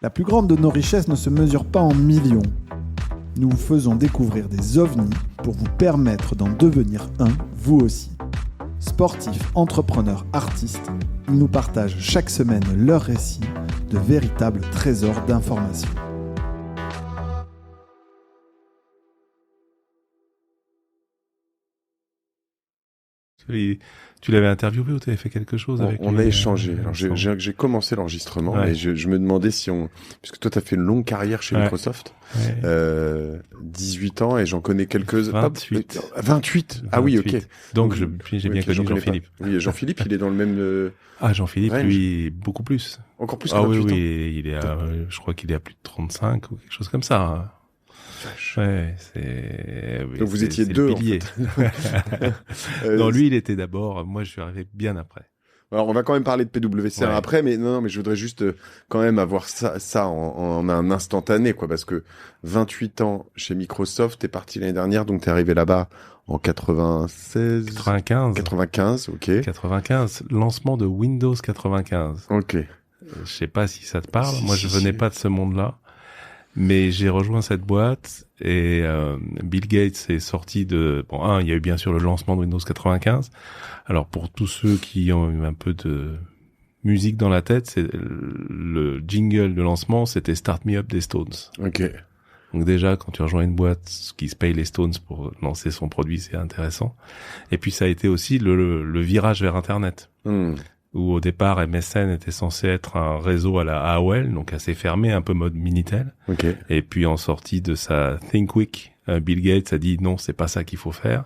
La plus grande de nos richesses ne se mesure pas en millions. Nous vous faisons découvrir des ovnis pour vous permettre d'en devenir un, vous aussi. Sportifs, entrepreneurs, artistes, ils nous partagent chaque semaine leurs récits de véritables trésors d'informations. Tu l'avais interviewé ou tu avais fait quelque chose avec lui? On a échangé. Alors j'ai commencé l'enregistrement, mais je me demandais si puisque toi, tu as fait une longue carrière chez Microsoft, 18 ans, et j'en connais quelques... 28. 28. Ah oui, ok. Donc, j'ai bien connu Jean-Philippe. Oui, Jean-Philippe, il est dans le même... Jean-Philippe, lui, beaucoup plus. Encore plus que 28 ans. Oui, il est je crois qu'il est à plus de 35 ou quelque chose comme ça. Ouais, donc vous étiez deux, en fait. Non, lui, il était d'abord. Moi, je suis arrivé bien après. Alors, on va quand même parler de PwC après, mais non, mais je voudrais juste quand même avoir ça en un instantané, quoi, parce que 28 ans chez Microsoft, t'es parti l'année dernière, donc t'es arrivé là-bas en 95, ok. 95, lancement de Windows 95. Ok. Je sais pas si ça te parle. Moi, je venais pas de ce monde-là. Mais j'ai rejoint cette boîte et Bill Gates est sorti de... Bon, il y a eu bien sûr le lancement de Windows 95. Alors pour tous ceux qui ont eu un peu de musique dans la tête, c'est le jingle de lancement, c'était Start Me Up des Stones. Ok. Donc déjà, quand tu rejoins une boîte qui se paye les Stones pour lancer son produit, c'est intéressant. Et puis ça a été aussi le virage vers Internet. Où au départ MSN était censé être un réseau à la AOL, donc assez fermé, un peu mode Minitel. Okay. Et puis en sortie de sa Think Week, Bill Gates a dit non, c'est pas ça qu'il faut faire.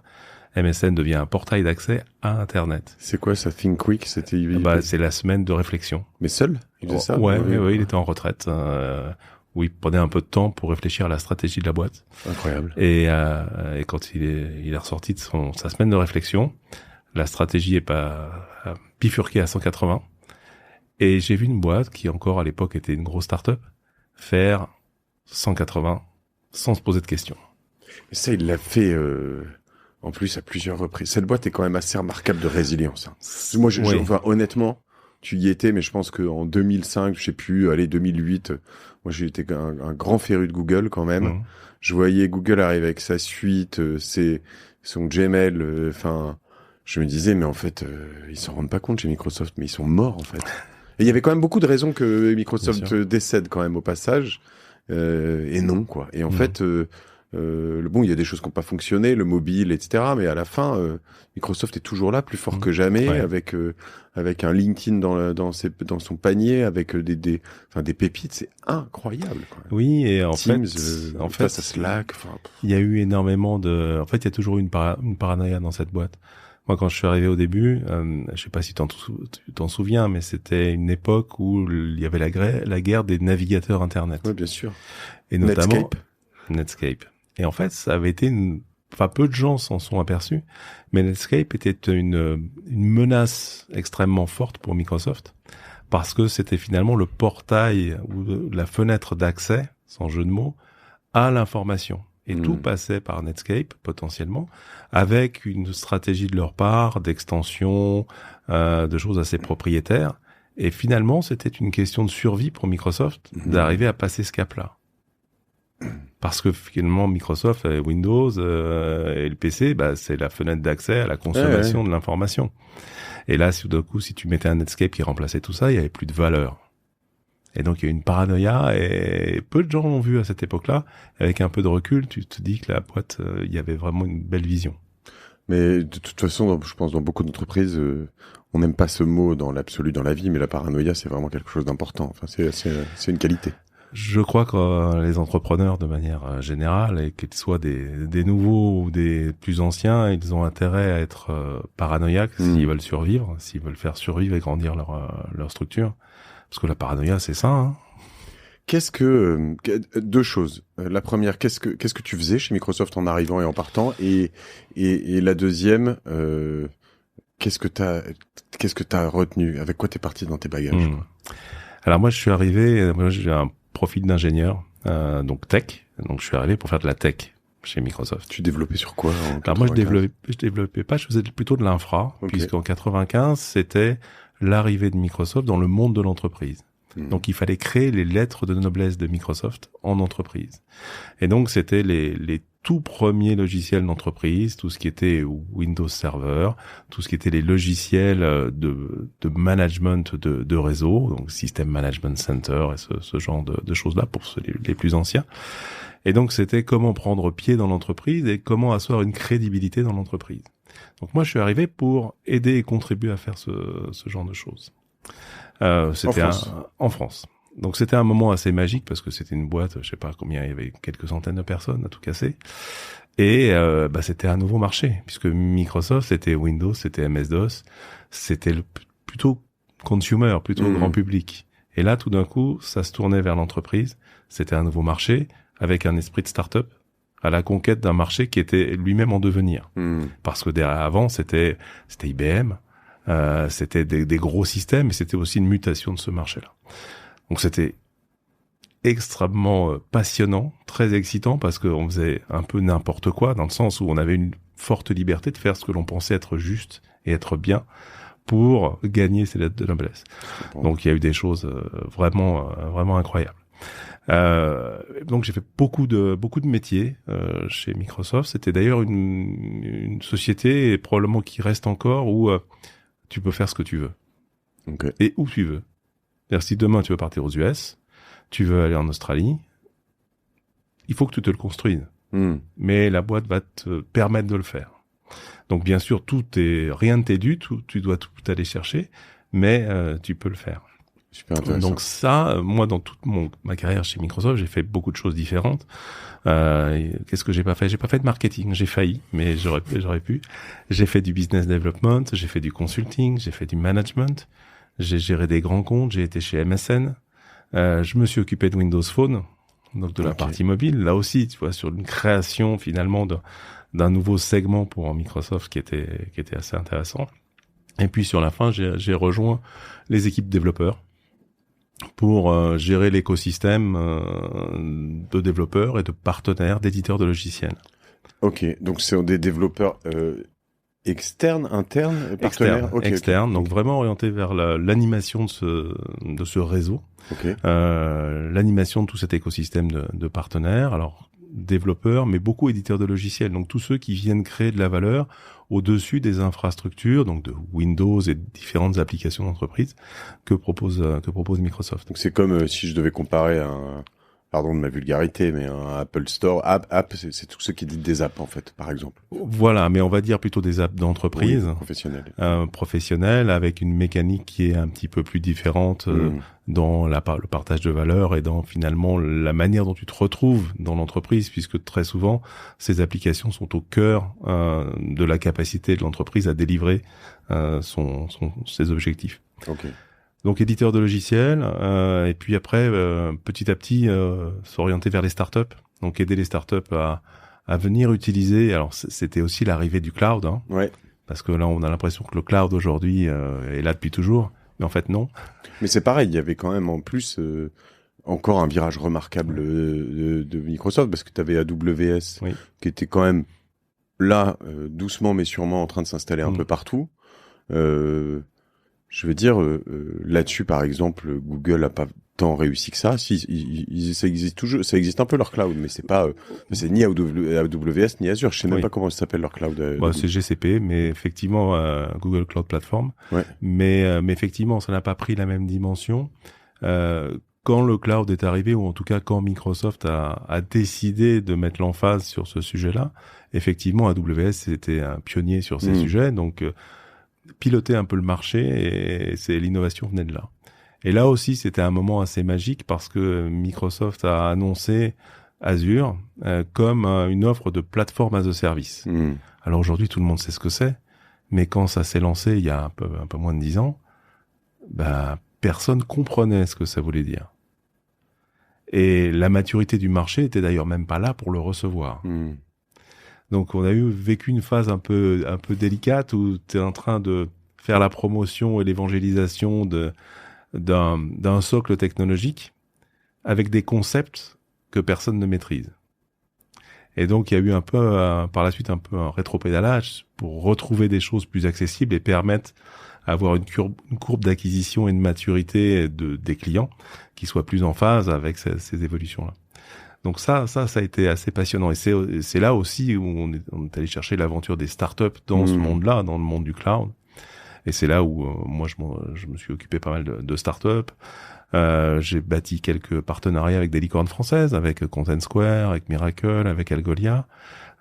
MSN devient un portail d'accès à Internet. C'est quoi ça, Think Week? C'était c'est la semaine de réflexion. Mais seul? Il faisait ça? Ouais, il était en retraite. Où il prenait un peu de temps pour réfléchir à la stratégie de la boîte. Incroyable. Et quand il est ressorti de sa semaine de réflexion, la stratégie est pas bifurquée à 180. Et j'ai vu une boîte qui encore à l'époque était une grosse start-up faire 180 sans se poser de questions. Mais ça, il l'a fait en plus à plusieurs reprises. Cette boîte est quand même assez remarquable de résilience. Moi, enfin, honnêtement, tu y étais, mais je pense qu'en 2005, je sais plus, 2008, moi j'ai été un grand féru de Google quand même. Je voyais Google arriver avec sa suite, son Gmail, je me disais, mais en fait, ils s'en rendent pas compte chez Microsoft, mais ils sont morts, en fait. Et il y avait quand même beaucoup de raisons que Microsoft décède quand même au passage, et non, quoi. Et en fait, il y a des choses qui n'ont pas fonctionné, le mobile, etc. Mais à la fin, Microsoft est toujours là, plus fort que jamais, avec un LinkedIn dans son panier, avec des pépites, c'est incroyable, quoi. Oui, et Teams, face à Slack. Il y a eu énormément de. En fait, il y a toujours eu une paranoïa dans cette boîte. Moi, quand je suis arrivé au début, je sais pas si tu t'en souviens, mais c'était une époque où il y avait la guerre des navigateurs Internet. Oui, bien sûr. Et notamment Netscape. Et en fait, ça avait été peu de gens s'en sont aperçus, mais Netscape était une menace extrêmement forte pour Microsoft parce que c'était finalement le portail ou la fenêtre d'accès, sans jeu de mots, à l'information. Et tout passait par Netscape, potentiellement, avec une stratégie de leur part, d'extension, de choses assez propriétaires. Et finalement, c'était une question de survie pour Microsoft d'arriver à passer ce cap-là. Parce que finalement, Microsoft, Windows et le PC, c'est la fenêtre d'accès à la consommation de l'information. Et là, si tu mettais un Netscape qui remplaçait tout ça, il y avait plus de valeur. Et donc, il y a une paranoïa et peu de gens l'ont vu à cette époque-là. Avec un peu de recul, tu te dis que la boîte, il y avait vraiment une belle vision. Mais de toute façon, je pense dans beaucoup d'entreprises, on n'aime pas ce mot dans l'absolu dans la vie, mais la paranoïa, c'est vraiment quelque chose d'important. Enfin, c'est une qualité. Je crois que les entrepreneurs, de manière générale, et qu'ils soient des nouveaux ou des plus anciens, ils ont intérêt à être paranoïaques s'ils veulent survivre, s'ils veulent faire survivre et grandir leur structure. Parce que la paranoïa, c'est ça, hein. Deux choses. La première, qu'est-ce que tu faisais chez Microsoft en arrivant et en partant, et la deuxième, qu'est-ce que t'as retenu? Avec quoi t'es parti dans tes bagages? Alors moi, j'ai un profil d'ingénieur, donc tech. Donc je suis arrivé pour faire de la tech chez Microsoft. Tu développais sur quoi en 95? Alors moi, je développais pas, je faisais plutôt de l'infra, puisqu'en 95, c'était l'arrivée de Microsoft dans le monde de l'entreprise. Donc il fallait créer les lettres de noblesse de Microsoft en entreprise. Et donc c'était les tout premiers logiciels d'entreprise, tout ce qui était Windows Server, tout ce qui était les logiciels de management de réseau, donc System Management Center et ce genre de choses-là pour les plus anciens. Et donc c'était comment prendre pied dans l'entreprise et comment asseoir une crédibilité dans l'entreprise. Donc moi je suis arrivé pour aider et contribuer à faire ce genre de choses. C'était en France. Donc c'était un moment assez magique parce que c'était une boîte, je sais pas combien, il y avait quelques centaines de personnes à tout casser. Et c'était un nouveau marché puisque Microsoft, c'était Windows, c'était MS-DOS, c'était plutôt consumer, plutôt grand public. Et là, tout d'un coup, ça se tournait vers l'entreprise. C'était un nouveau marché avec un esprit de start-up à la conquête d'un marché qui était lui-même en devenir. Parce que avant, c'était IBM, c'était des gros systèmes, et c'était aussi une mutation de ce marché-là. Donc c'était extrêmement passionnant, très excitant, parce qu'on faisait un peu n'importe quoi, dans le sens où on avait une forte liberté de faire ce que l'on pensait être juste et être bien pour gagner ces lettres de noblesse. Donc il y a eu des choses vraiment incroyables. Donc j'ai fait beaucoup de métiers chez Microsoft. C'était d'ailleurs une société, et probablement qui reste encore, où tu peux faire ce que tu veux. Okay. Et où tu veux. C'est-à-dire, si demain tu veux partir aux US, tu veux aller en Australie, il faut que tu te le construises. Mais la boîte va te permettre de le faire. Donc bien sûr, rien ne t'est dû, tu dois tout aller chercher, mais tu peux le faire. Super intéressant. Donc ça, moi, dans toute ma carrière chez Microsoft, j'ai fait beaucoup de choses différentes. Qu'est-ce que j'ai pas fait? J'ai pas fait de marketing, j'ai failli, mais j'aurais pu. J'ai fait du business development, j'ai fait du consulting, j'ai fait du management, j'ai géré des grands comptes, j'ai été chez MSN. Je me suis occupé de Windows Phone, donc de la partie mobile. Là aussi, tu vois, sur une création finalement d'un nouveau segment pour Microsoft qui était assez intéressant. Et puis sur la fin, j'ai rejoint les équipes développeurs pour gérer l'écosystème de développeurs et de partenaires, d'éditeurs de logiciels. Ok, donc c'est des développeurs externes, internes, partenaires. Externes, donc vraiment orientés vers l'animation de ce réseau, l'animation de tout cet écosystème de partenaires. Alors développeurs, mais beaucoup éditeurs de logiciels, donc tous ceux qui viennent créer de la valeur au-dessus des infrastructures, donc de Windows et de différentes applications d'entreprise que propose Microsoft. Donc c'est comme si je devais comparer pardon de ma vulgarité, mais un Apple Store, app, c'est tous ceux qui éditent des apps en fait, par exemple. Voilà, mais on va dire plutôt des apps d'entreprise, professionnelles, avec une mécanique qui est un petit peu plus différente dans le partage de valeur et dans finalement la manière dont tu te retrouves dans l'entreprise, puisque très souvent ces applications sont au cœur de la capacité de l'entreprise à délivrer ses objectifs. Okay. Donc éditeur de logiciels, et puis après petit à petit s'orienter vers les startups, donc aider les startups à venir utiliser. Alors c'était aussi l'arrivée du cloud, parce que là on a l'impression que le cloud aujourd'hui est là depuis toujours, mais en fait non. Mais c'est pareil, il y avait quand même en plus encore un virage remarquable de Microsoft, parce que tu avais AWS qui était quand même là doucement mais sûrement en train de s'installer un peu partout. Je veux dire, là-dessus, par exemple, Google a pas tant réussi que ça. Si, ça existe toujours, ça existe un peu leur cloud, mais c'est pas, c'est ni AWS ni Azure. Je sais même pas comment ça s'appelle leur cloud. C'est GCP, mais effectivement, Google Cloud Platform. Mais effectivement, ça n'a pas pris la même dimension. Quand le cloud est arrivé, ou en tout cas quand Microsoft a décidé de mettre l'emphase sur ce sujet-là, effectivement, AWS était un pionnier sur ces sujets, donc piloter un peu le marché, et l'innovation venait de là. Et là aussi, c'était un moment assez magique parce que Microsoft a annoncé Azure comme une offre de plateforme as a service. Alors aujourd'hui, tout le monde sait ce que c'est, mais quand ça s'est lancé il y a un peu moins de 10 ans, personne comprenait ce que ça voulait dire. Et la maturité du marché était d'ailleurs même pas là pour le recevoir. Donc on a vécu une phase un peu délicate où tu es en train de faire la promotion et l'évangélisation d'un socle technologique avec des concepts que personne ne maîtrise. Et donc il y a eu un peu par la suite un rétropédalage pour retrouver des choses plus accessibles et permettre avoir une courbe d'acquisition et de maturité des clients qui soit plus en phase avec ces évolutions-là. Donc ça a été assez passionnant. Et c'est là aussi où on est allé chercher l'aventure des startups dans ce monde-là, dans le monde du cloud. Et c'est là où moi je me suis occupé pas mal de startups. J'ai bâti quelques partenariats avec des licornes françaises, avec Content Square, avec Miracle, avec Algolia.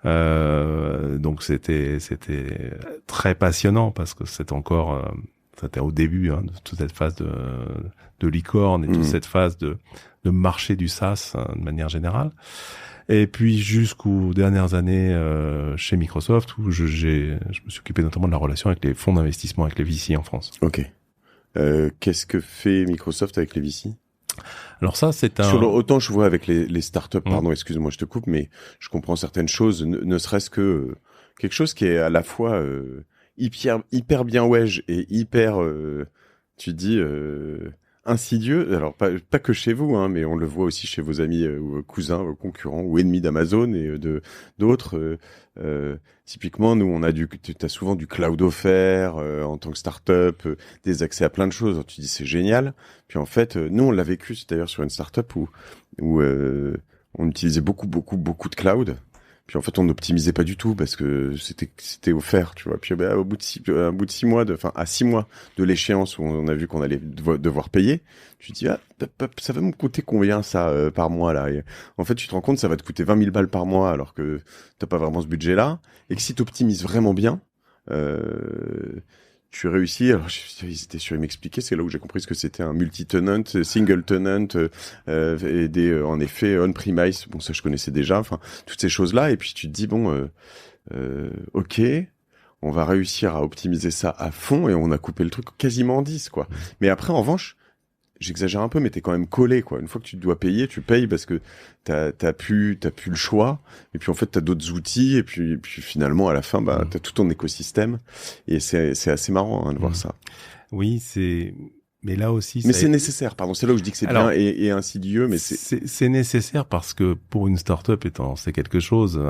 Donc c'était très passionnant parce que c'était au début de toute cette phase de licorne et toute cette phase de marché du SaaS de manière générale. Et puis jusqu'aux dernières années chez Microsoft où je me suis occupé notamment de la relation avec les fonds d'investissement, avec les VC en France. Ok. Qu'est-ce que fait Microsoft avec les VC? Alors ça, c'est autant je vois avec les startups, pardon, excuse-moi, je te coupe, mais je comprends certaines choses, ne serait-ce que quelque chose qui est à la fois hyper bien wedge et hyper, tu dis, insidieux. Alors pas que chez vous, hein, mais on le voit aussi chez vos amis ou cousins, concurrents ou ennemis d'Amazon et d'autres. Typiquement, nous, t'as souvent du cloud offert en tant que startup, des accès à plein de choses. Alors, tu dis c'est génial. Puis en fait, nous, on l'a vécu, c'est d'ailleurs sur une startup où on utilisait beaucoup de cloud. Puis en fait, on n'optimisait pas du tout parce que c'était offert, tu vois. Puis au bout de 6 mois, à 6 mois de l'échéance où on a vu qu'on allait devoir payer, tu te dis ça va me coûter combien ça par mois là. Et en fait, tu te rends compte ça va te coûter 20 000 balles par mois alors que t'as pas vraiment ce budget-là et que si t'optimises vraiment bien, tu réussis. Alors j'étais sûr, il m'expliquait, c'est là où j'ai compris ce que c'était un multi-tenant, single tenant, et en effet on-premise. Bon, ça je connaissais déjà. Enfin, toutes ces choses-là. Et puis tu te dis ok, on va réussir à optimiser ça à fond et on a coupé le truc quasiment en 10, quoi. Mais après, en revanche, j'exagère un peu, mais t'es quand même collé, quoi. Une fois que tu dois payer, tu payes parce que t'as plus le choix. Et puis, en fait, t'as d'autres outils. Et puis finalement, à la fin, t'as tout ton écosystème. Et c'est assez marrant, de voir ça. Oui, mais là aussi, mais c'est nécessaire, pardon. C'est là où je dis que c'est bien et insidieux, mais c'est nécessaire parce que pour une start-up c'est quelque chose,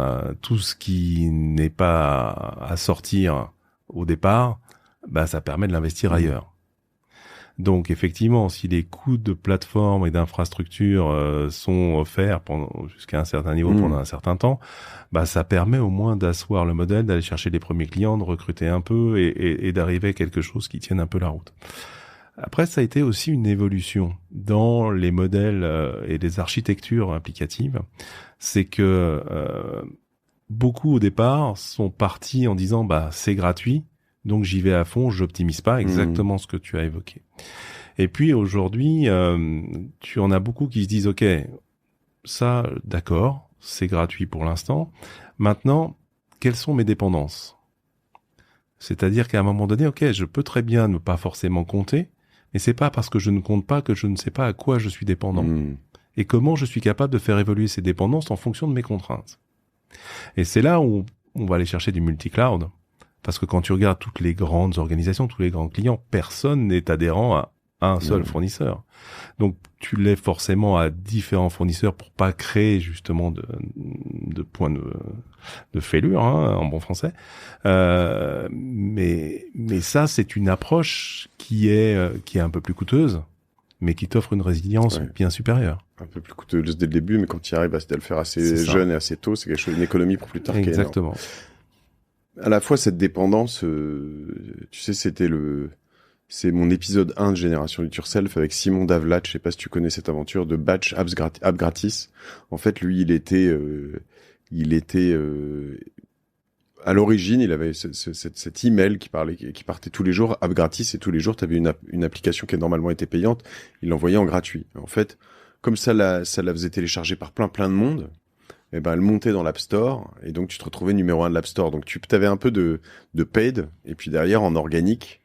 tout ce qui n'est pas à sortir au départ, ça permet de l'investir ailleurs. Donc effectivement, si les coûts de plateforme et d'infrastructure sont offerts jusqu'à un certain niveau pendant un certain temps, ça permet au moins d'asseoir le modèle, d'aller chercher les premiers clients, de recruter un peu et d'arriver à quelque chose qui tienne un peu la route. Après, ça a été aussi une évolution dans les modèles et les architectures applicatives. C'est que beaucoup au départ sont partis en disant c'est gratuit. Donc j'y vais à fond, j'optimise pas, exactement ce que tu as évoqué. Et puis aujourd'hui, tu en as beaucoup qui se disent ok, ça d'accord, c'est gratuit pour l'instant. Maintenant, quelles sont mes dépendances? C'est-à-dire qu'à un moment donné, ok, je peux très bien ne pas forcément compter, mais c'est pas parce que je ne compte pas que je ne sais pas à quoi je suis dépendant. Et comment je suis capable de faire évoluer ces dépendances en fonction de mes contraintes. Et c'est là où on va aller chercher du multi-cloud. Parce que quand tu regardes toutes les grandes organisations, tous les grands clients, personne n'est adhérent à un seul fournisseur. Donc, tu l'es forcément à différents fournisseurs pour pas créer justement de points de fêlure, en bon français. Mais ça, c'est une approche qui est un peu plus coûteuse, mais qui t'offre une résilience bien supérieure. Un peu plus coûteuse dès le début, mais quand tu y arrives à le faire assez jeune et assez tôt, c'est quelque chose, une économie pour plus tard. Exactement. À la fois cette dépendance, tu sais, c'est mon épisode 1 de Génération Do It Yourself avec Simon Davlat, je sais pas si tu connais cette aventure de Batch App Gratis. En fait, lui, il était à l'origine, il avait cet email qui partait tous les jours, App Gratis, et tous les jours, tu avais une application qui a normalement été payante, il l'envoyait en gratuit. En fait, comme ça la faisait télécharger par plein de monde, elle montait dans l'App Store, et donc tu te retrouvais numéro 1 de l'App Store. Donc tu avais un peu de paid, et puis derrière, en organique,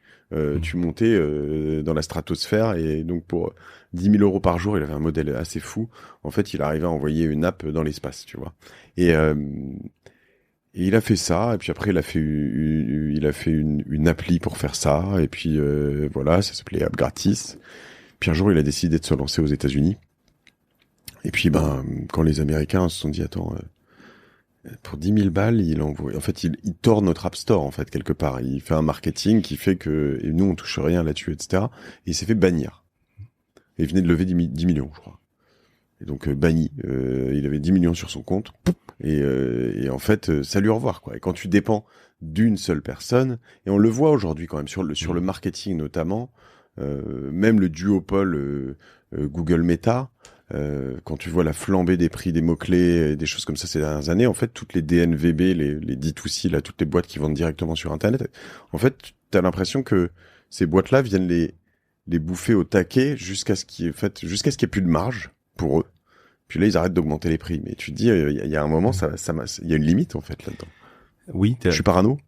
tu montais dans la stratosphère, et donc pour 10 000 € par jour, il avait un modèle assez fou. En fait, il arrivait à envoyer une app dans l'espace, tu vois. Et il a fait ça, et puis après, il a fait une appli pour faire ça, et puis voilà, ça s'appelait App Gratis. Puis un jour, il a décidé de se lancer aux États-Unis. Et puis, quand les Américains se sont dit, attends, Pour 10 000 balles, il envoie. En fait, il tord notre App Store, en fait, quelque part. Il fait un marketing qui fait que et nous, on touche rien là-dessus, etc. Et il s'est fait bannir. Et il venait de lever 10 millions, je crois. Et donc, banni. Il avait 10 millions sur son compte. Et en fait, salut, au revoir, quoi. Et quand tu dépends d'une seule personne, et on le voit aujourd'hui quand même, sur le marketing notamment, même le duopole Google Meta, quand tu vois la flambée des prix des mots-clés et des choses comme ça ces dernières années, en fait, toutes les DNVB, les D2C, là, toutes les boîtes qui vendent directement sur Internet, en fait, t'as l'impression que ces boîtes-là viennent les bouffer au taquet jusqu'à ce qu'il y ait plus de marge pour eux. Puis là, ils arrêtent d'augmenter les prix. Mais tu te dis, il y a un moment, il y a une limite, en fait, là-dedans. Oui. Je suis parano?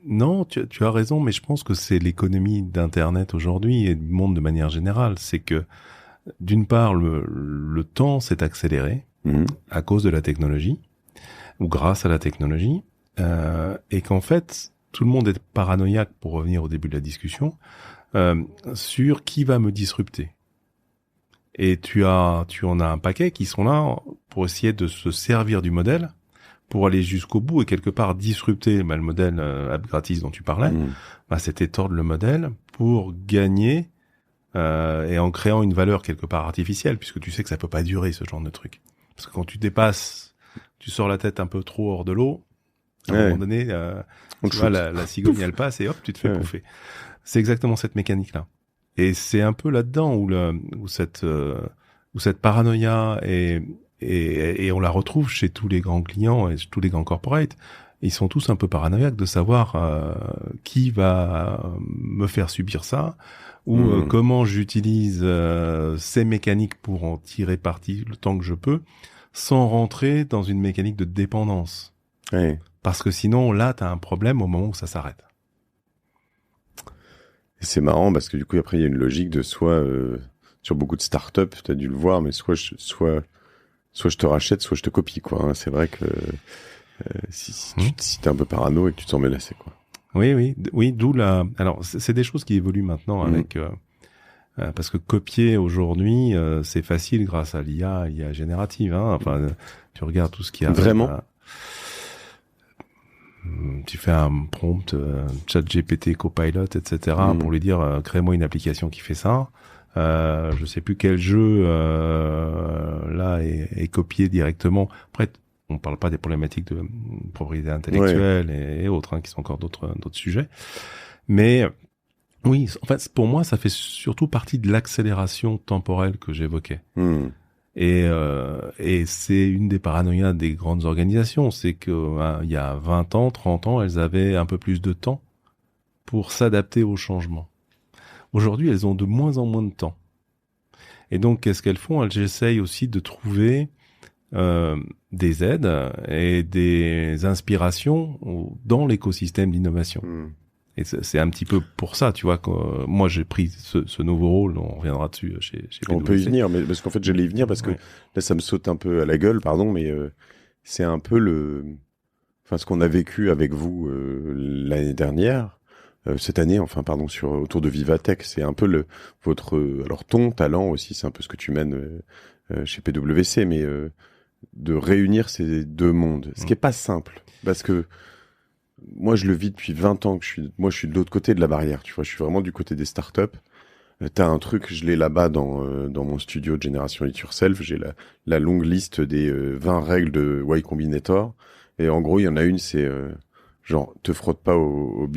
Non, tu as raison, mais je pense que c'est l'économie d'Internet aujourd'hui et du monde de manière générale. C'est que, d'une part, le temps s'est accéléré à cause de la technologie, ou grâce à la technologie, et qu'en fait, tout le monde est paranoïaque, pour revenir au début de la discussion, sur qui va me disrupter. Et tu en as un paquet qui sont là pour essayer de se servir du modèle, pour aller jusqu'au bout et quelque part disrupter le modèle app gratis dont tu parlais. C'était tordre le modèle pour gagner et en créant une valeur quelque part artificielle, puisque tu sais que ça peut pas durer ce genre de truc. Parce que quand tu dépasses, tu sors la tête un peu trop hors de l'eau, à un moment donné, tu vois, la cigogne elle passe et hop, tu te fais bouffer. C'est exactement cette mécanique-là. Et c'est un peu là-dedans où cette paranoïa et on la retrouve chez tous les grands clients et tous les grands corporates. Ils sont tous un peu paranoïaques de savoir qui va me faire subir ça ou comment j'utilise ces mécaniques pour en tirer parti le temps que je peux, sans rentrer dans une mécanique de dépendance. Oui. Parce que sinon, là, t'as un problème au moment où ça s'arrête. Et c'est marrant parce que du coup, après, il y a une logique de soit sur beaucoup de startups, t'as dû le voir, mais soit je te rachète, soit je te copie, quoi. Hein. C'est vrai que si t'es un peu parano et que tu te sens menacé, quoi. Oui, d'où la. Alors, c'est des choses qui évoluent maintenant avec parce que copier aujourd'hui, c'est facile grâce à l'IA générative. Hein. Enfin, tu regardes tout ce qui a. Vraiment. Tu fais un prompt, ChatGPT, Copilot, etc. pour lui dire crée-moi une application qui fait ça. Je sais plus quel jeu là est copié directement. Après, on parle pas des problématiques de propriété intellectuelle et autres, hein, qui sont encore d'autres sujets. Mais oui, en fait, pour moi, ça fait surtout partie de l'accélération temporelle que j'évoquais. Et c'est une des paranoïas des grandes organisations, c'est que il y a 20 ans, 30 ans, elles avaient un peu plus de temps pour s'adapter aux changements. Aujourd'hui, elles ont de moins en moins de temps. Et donc, qu'est-ce qu'elles font? Elles essayent aussi de trouver des aides et des inspirations dans l'écosystème d'innovation. Et c'est un petit peu pour ça, tu vois, que moi j'ai pris ce nouveau rôle, on reviendra dessus chez PwC. On peut y venir, mais parce qu'en fait j'allais y venir parce que là ça me saute un peu à la gueule, pardon, mais c'est un peu ce qu'on a vécu avec vous l'année dernière, cette année, autour de Vivatech, c'est un peu alors ton talent aussi, c'est un peu ce que tu mènes chez PwC, mais de réunir ces deux mondes, ce qui est pas simple, parce que moi, je le vis depuis 20 ans que je suis de l'autre côté de la barrière, tu vois, je suis vraiment du côté des startups. T'as un truc, je l'ai là-bas dans mon studio de Génération It Yourself, j'ai la longue liste des 20 règles de Y Combinator, et en gros, il y en a une, c'est genre, te frotte pas aux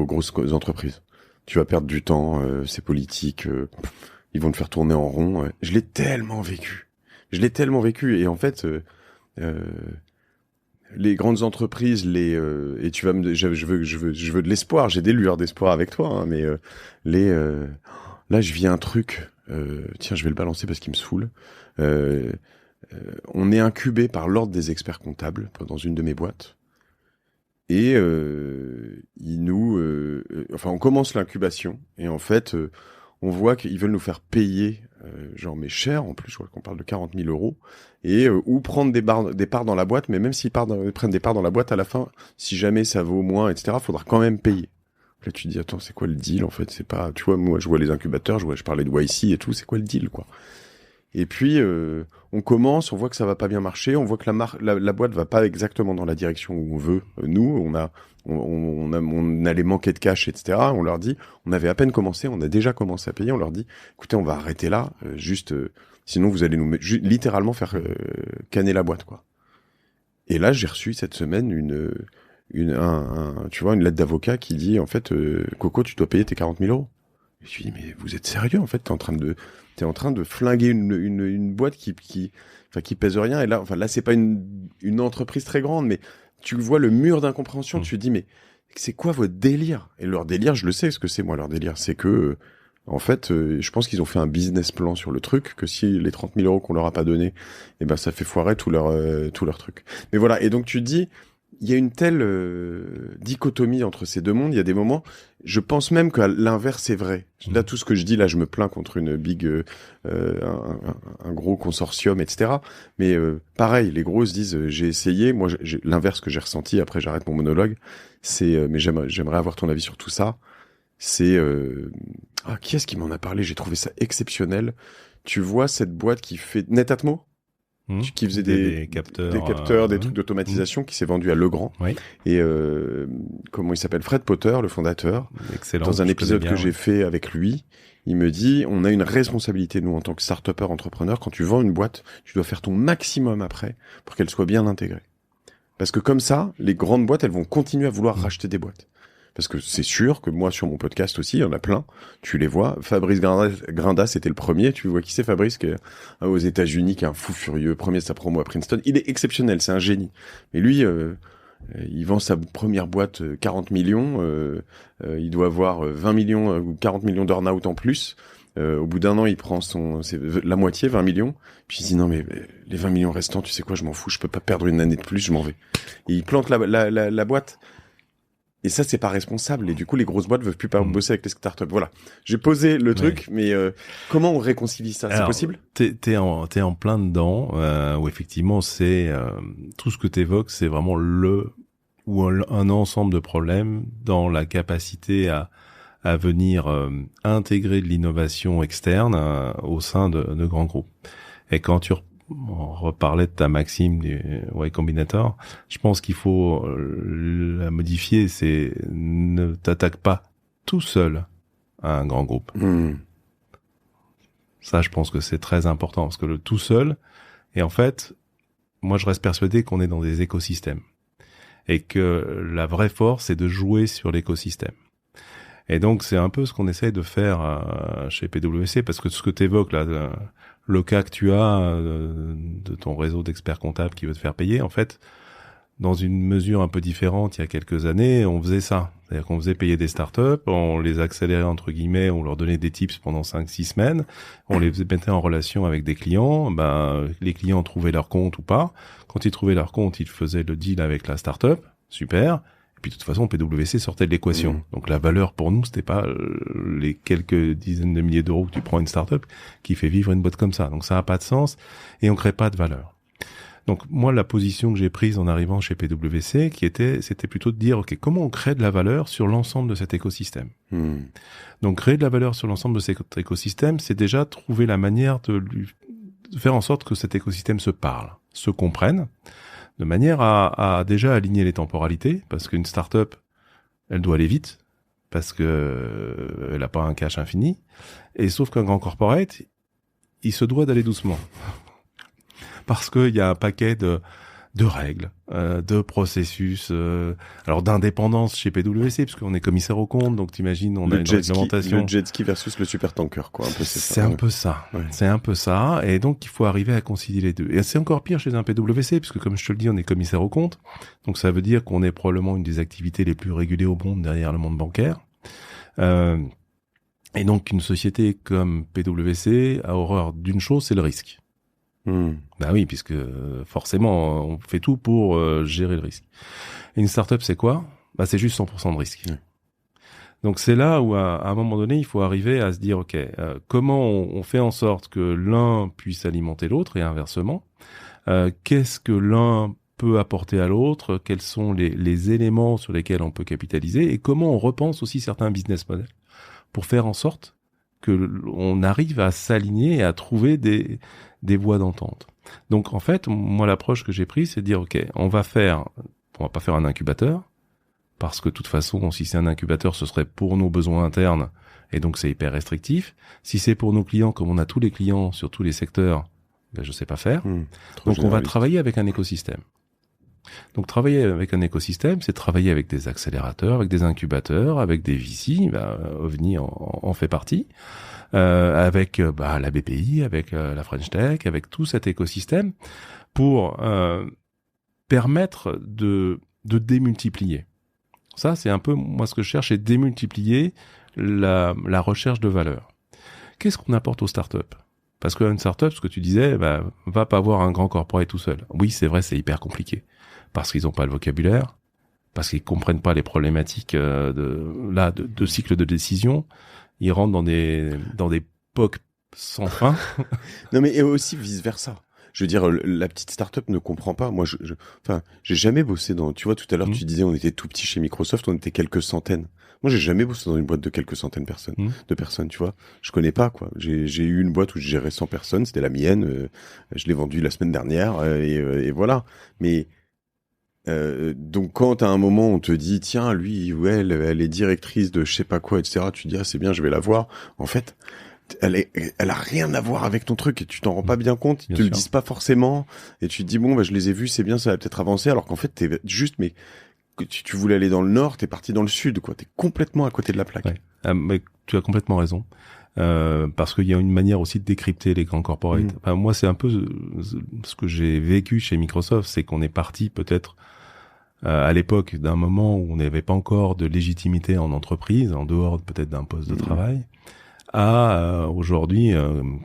grosses entreprises. Tu vas perdre du temps, c'est politique, ils vont te faire tourner en rond. Je l'ai tellement vécu, et en fait, les grandes entreprises, et tu vas je veux de l'espoir, j'ai des lueurs d'espoir avec toi, hein, mais là je vis un truc, tiens, je vais le balancer parce qu'il me saoule. On est incubé par l'ordre des experts comptables dans une de mes boîtes, et on commence l'incubation, et en fait, on voit qu'ils veulent nous faire payer, mais cher, en plus, je crois qu'on parle de 40 000 €, et ou prendre des parts dans la boîte, mais même s'ils prennent des parts dans la boîte, à la fin, si jamais ça vaut moins, etc., faudra quand même payer. Là, tu te dis, attends, c'est quoi le deal, en fait? C'est pas, tu vois, moi, je vois les incubateurs, je parlais de YC et tout, c'est quoi le deal, quoi? Et puis, on commence, on voit que ça va pas bien marcher, on voit que la boîte va pas exactement dans la direction où on veut. Nous, on allait manquer de cash, etc. On leur dit, on avait à peine commencé, on a déjà commencé à payer. On leur dit, écoutez, on va arrêter là, sinon vous allez nous littéralement faire canner la boîte, quoi. Et là, j'ai reçu cette semaine une lettre d'avocat qui dit, en fait, Coco, tu dois payer tes 40 000 euros. Je me suis dit, mais vous êtes sérieux, en fait, t'es en train de flinguer une boîte qui pèse rien. Et là, c'est pas une entreprise très grande, mais tu vois le mur d'incompréhension, tu te dis, mais c'est quoi votre délire? Et leur délire, je le sais ce que c'est, moi, leur délire. C'est que, en fait, je pense qu'ils ont fait un business plan sur le truc, que si les 30 000 euros qu'on leur a pas donné, eh ben, ça fait foirer tout leur truc. Mais voilà. Et donc, tu te dis, il y a une telle dichotomie entre ces deux mondes. Il y a des moments, je pense même que l'inverse est vrai. Là, tout ce que je dis, là, je me plains contre une un gros consortium, etc. Mais pareil, les gros se disent, j'ai essayé. Moi, l'inverse que j'ai ressenti. Après, j'arrête mon monologue. C'est, mais j'aimerais avoir ton avis sur tout ça. C'est, qui est-ce qui m'en a parlé? J'ai trouvé ça exceptionnel. Tu vois cette boîte qui fait Netatmo? Qui faisait des capteurs, des trucs d'automatisation, qui s'est vendu à Legrand. Oui. Et comment il s'appelle, Fred Potter, le fondateur. Excellent. Dans un épisode que j'ai fait avec lui, il me dit, on a une responsabilité, nous, en tant que start-upper entrepreneur. Quand tu vends une boîte, tu dois faire ton maximum après pour qu'elle soit bien intégrée. Parce que comme ça, les grandes boîtes, elles vont continuer à vouloir racheter des boîtes. Parce que c'est sûr que moi, sur mon podcast aussi, il y en a plein. Tu les vois. Fabrice Grinda, c'était le premier. Tu vois qui c'est, Fabrice, qui est aux États-Unis, qui est un fou furieux, premier de sa promo à Princeton. Il est exceptionnel, c'est un génie. Mais lui, il vend sa première boîte 40 millions. Il doit avoir 20 millions ou 40 millions d'earn-out en plus. Au bout d'un an, il prend la moitié, 20 millions. Puis il dit, non, mais les 20 millions restants, tu sais quoi, je m'en fous. Je peux pas perdre une année de plus, je m'en vais. Et il plante la boîte. Et ça, c'est pas responsable. Et du coup, les grosses boîtes veulent plus bosser avec les startups. Voilà. J'ai posé le truc, mais comment on réconcilie ça? C'est possible? T'es en plein dedans, où effectivement, c'est tout ce que t'évoques, c'est vraiment un ensemble de problèmes dans la capacité à venir intégrer de l'innovation externe au sein de grands groupes. Et quand on reparlait de ta maxime du Y Combinator, je pense qu'il faut la modifier, c'est ne t'attaque pas tout seul à un grand groupe. Ça, je pense que c'est très important, parce que le tout seul, et en fait, moi je reste persuadé qu'on est dans des écosystèmes, et que la vraie force, c'est de jouer sur l'écosystème. Et donc, c'est un peu ce qu'on essaye de faire chez PwC, parce que ce que tu évoques là, le cas que tu as de ton réseau d'experts comptables qui veut te faire payer, en fait, dans une mesure un peu différente, il y a quelques années, on faisait ça. C'est-à-dire qu'on faisait payer des startups, on les accélérait entre guillemets, on leur donnait des tips pendant 5-6 semaines, on les mettait en relation avec des clients, les clients trouvaient leur compte ou pas. Quand ils trouvaient leur compte, ils faisaient le deal avec la startup, super. Puis de toute façon, PwC sortait de l'équation. Donc la valeur pour nous, c'était pas les quelques dizaines de milliers d'euros que tu prends une startup qui fait vivre une boîte comme ça. Donc ça a pas de sens et on crée pas de valeur. Donc moi, la position que j'ai prise en arrivant chez PwC, c'était plutôt de dire, ok, comment on crée de la valeur sur l'ensemble de cet écosystème. Donc créer de la valeur sur l'ensemble de cet écosystème, c'est déjà trouver la manière de faire en sorte que cet écosystème se parle, se comprenne, de manière à déjà aligner les temporalités, parce qu'une start-up, elle doit aller vite, parce que elle a pas un cash infini, et sauf qu'un grand corporate, il se doit d'aller doucement. Parce qu'il y a un paquet de règles, de processus, alors d'indépendance chez PwC, parce qu'on est commissaire aux comptes, donc t'imagines, on a une réglementation. Le jet ski versus le supertanker, quoi, un peu, c'est un peu ça. Ouais. C'est un peu ça, et donc il faut arriver à concilier les deux. Et c'est encore pire chez un PwC, puisque comme je te le dis, on est commissaire aux comptes, donc ça veut dire qu'on est probablement une des activités les plus régulées au monde derrière le monde bancaire. Et donc une société comme PwC a horreur d'une chose, c'est le risque. Bah oui, puisque forcément, on fait tout pour gérer le risque. Et une start-up, c'est quoi? Bah c'est juste 100% de risque. Donc c'est là où, à un moment donné, il faut arriver à se dire, ok, comment on fait en sorte que l'un puisse alimenter l'autre et inversement. Qu'est-ce que l'un peut apporter à l'autre? Quels sont les éléments sur lesquels on peut capitaliser? Et comment on repense aussi certains business models pour faire en sorte que on arrive à s'aligner et à trouver des voies d'entente. Donc en fait, moi l'approche que j'ai prise, c'est de dire ok, on va pas faire un incubateur, parce que de toute façon, si c'est un incubateur, ce serait pour nos besoins internes, et donc c'est hyper restrictif. Si c'est pour nos clients, comme on a tous les clients sur tous les secteurs, je sais pas faire. Donc on va travailler avec un écosystème. Donc travailler avec un écosystème, c'est travailler avec des accélérateurs, avec des incubateurs, avec des VC, OVNI en fait partie, avec la BPI, avec la French Tech, avec tout cet écosystème pour permettre de démultiplier. Ça, c'est un peu moi ce que je cherche, c'est démultiplier la recherche de valeur. Qu'est-ce qu'on apporte aux startups ? Parce qu'une startup, ce que tu disais, va pas avoir un grand corporate tout seul. Oui, c'est vrai, c'est hyper compliqué. Parce qu'ils n'ont pas le vocabulaire, parce qu'ils comprennent pas les problématiques de cycle de décision. Ils rentrent dans des POC sans fin. Non, mais et aussi vice versa. Je veux dire, la petite start-up ne comprend pas. Moi, j'ai jamais bossé dans. Tu vois, tout à l'heure, tu disais, on était tout petit chez Microsoft, on était quelques centaines. Moi, j'ai jamais bossé dans une boîte de quelques centaines de personnes, tu vois. Je connais pas, quoi. J'ai eu une boîte où je gérais 100 personnes, c'était la mienne. Je l'ai vendue la semaine dernière, et voilà. Mais donc quand à un moment on te dit tiens lui ou elle est directrice de je sais pas quoi, etc., tu dis c'est bien, je vais la voir. En fait elle a rien à voir avec ton truc et tu t'en rends pas bien compte. Ils te le disent pas forcément et tu te dis bon je les ai vus, c'est bien, ça va peut-être avancer, alors qu'en fait t'es juste mais tu voulais aller dans le nord, t'es parti dans le sud, quoi. T'es complètement à côté de la plaque. Ouais. Mais tu as complètement raison. Parce qu'il y a une manière aussi de décrypter les grands corporates. Enfin, moi, c'est un peu ce que j'ai vécu chez Microsoft, c'est qu'on est parti peut-être à l'époque d'un moment où on n'avait pas encore de légitimité en entreprise, en dehors peut-être d'un poste de travail, à aujourd'hui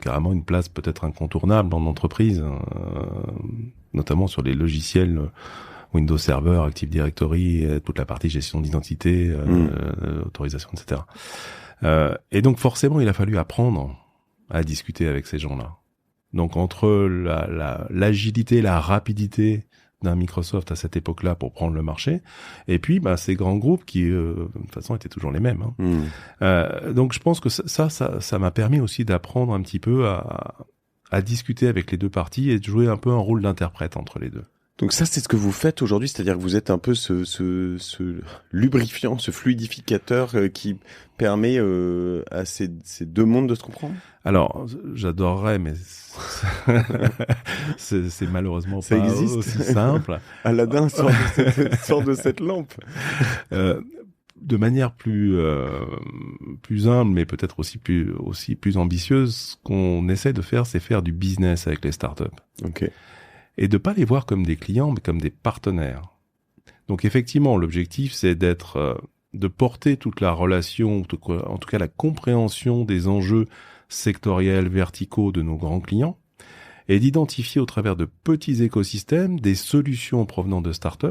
carrément une place peut-être incontournable en entreprise, notamment sur les logiciels Windows Server, Active Directory, toute la partie gestion d'identité, autorisation, etc. Et donc forcément, il a fallu apprendre à discuter avec ces gens-là. Donc entre l'agilité, la rapidité d'un Microsoft à cette époque-là pour prendre le marché, et puis ces grands groupes qui de toute façon étaient toujours les mêmes. Donc je pense que ça m'a permis aussi d'apprendre un petit peu à discuter avec les deux parties et de jouer un peu un rôle d'interprète entre les deux. Donc ça, c'est ce que vous faites aujourd'hui, c'est-à-dire que vous êtes un peu ce lubrifiant, ce fluidificateur qui permet à ces deux mondes de se comprendre. Alors, j'adorerais, mais c'est malheureusement ça pas existe. Aussi simple. Aladdin sort de cette lampe. De manière plus humble, mais peut-être aussi plus ambitieuse, ce qu'on essaie de faire, c'est faire du business avec les startups. Ok. Et de pas les voir comme des clients, mais comme des partenaires. Donc effectivement, l'objectif, c'est de porter toute la relation, en tout cas la compréhension des enjeux sectoriels, verticaux de nos grands clients, et d'identifier au travers de petits écosystèmes des solutions provenant de startups,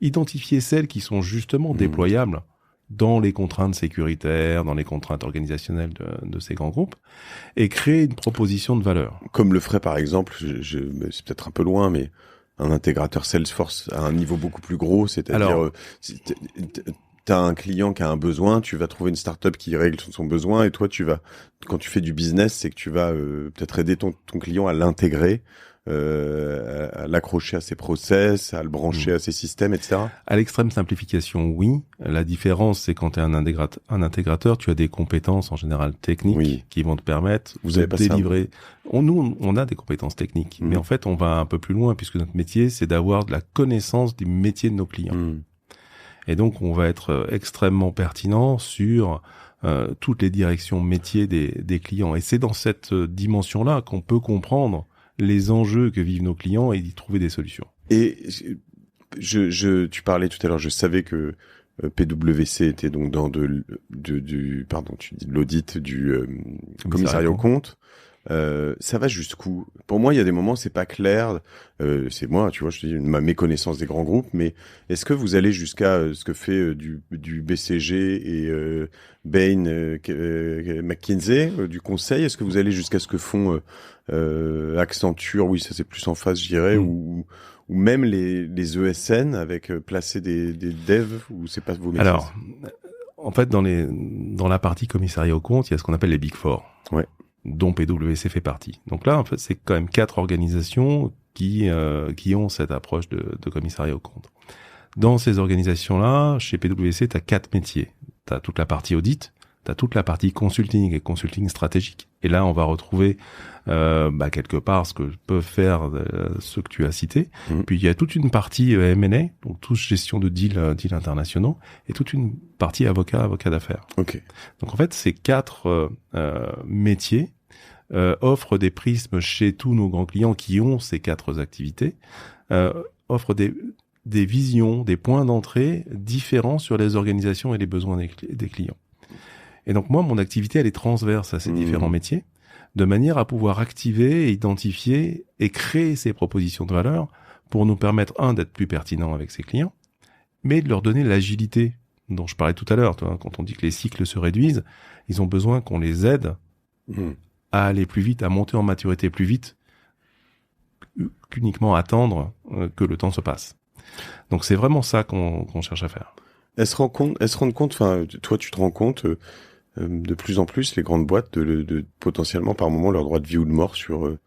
identifier celles qui sont justement déployables dans les contraintes sécuritaires, dans les contraintes organisationnelles de ces grands groupes, et créer une proposition de valeur. Comme le ferait par exemple, c'est peut-être un peu loin, mais un intégrateur Salesforce à un niveau beaucoup plus gros, c'est-à-dire t'as un client qui a un besoin, tu vas trouver une startup qui règle son besoin, et toi quand tu fais du business, c'est que tu vas peut-être aider ton client à l'intégrer, à l'accrocher à ses process, à le brancher à ses systèmes, etc. À l'extrême simplification, oui. La différence, c'est quand tu es un intégrateur, tu as des compétences en général techniques qui vont te permettre de délivrer. Nous, on a des compétences techniques, mais en fait, on va un peu plus loin puisque notre métier, c'est d'avoir de la connaissance du métier de nos clients. Et donc, on va être extrêmement pertinent sur toutes les directions métiers des clients. Et c'est dans cette dimension-là qu'on peut comprendre les enjeux que vivent nos clients et d'y trouver des solutions. Et tu parlais tout à l'heure, je savais que PwC était donc dans de l'audit du commissariat aux comptes. Ça va jusqu'où? Pour moi, il y a des moments, c'est pas clair. C'est moi, tu vois, je te dis ma méconnaissance des grands groupes, mais est-ce que vous allez jusqu'à ce que fait du BCG et Bain, McKinsey, du conseil? Est-ce que vous allez jusqu'à ce que font Accenture? Oui, ça c'est plus en face, je dirais, ou même les ESN avec placer des devs, ou c'est pas vos métiers? Alors, en fait, dans la partie commissariat aux comptes, il y a ce qu'on appelle les Big Four. Ouais. Dont PwC fait partie. Donc là, en fait, c'est quand même 4 organisations qui ont cette approche de commissariat aux comptes. Dans ces organisations-là, chez PwC, tu as 4 métiers. Tu as toute la partie audit, tu as toute la partie consulting et consulting stratégique. Et là, on va retrouver quelque part ce que peuvent faire ceux que tu as cités. Puis il y a toute une partie M&A, donc toute gestion de deals internationaux, et toute une partie avocat d'affaires. Ok. Donc en fait, ces 4 métiers offrent des prismes chez tous nos grands clients qui ont ces 4 activités, offrent des visions, des points d'entrée différents sur les organisations et les besoins des clients. Et donc moi, mon activité, elle est transverse à ces différents métiers, de manière à pouvoir activer, identifier et créer ces propositions de valeur pour nous permettre, d'être plus pertinents avec ces clients, mais de leur donner l'agilité dont je parlais tout à l'heure. Quand on dit que les cycles se réduisent, ils ont besoin qu'on les aide à aller plus vite, à monter en maturité plus vite, qu'uniquement attendre que le temps se passe. Donc c'est vraiment ça qu'on cherche à faire. Elles se rendent compte, enfin, toi tu te rends compte de plus en plus, les grandes boîtes, de potentiellement par moment leur droit de vie ou de mort sur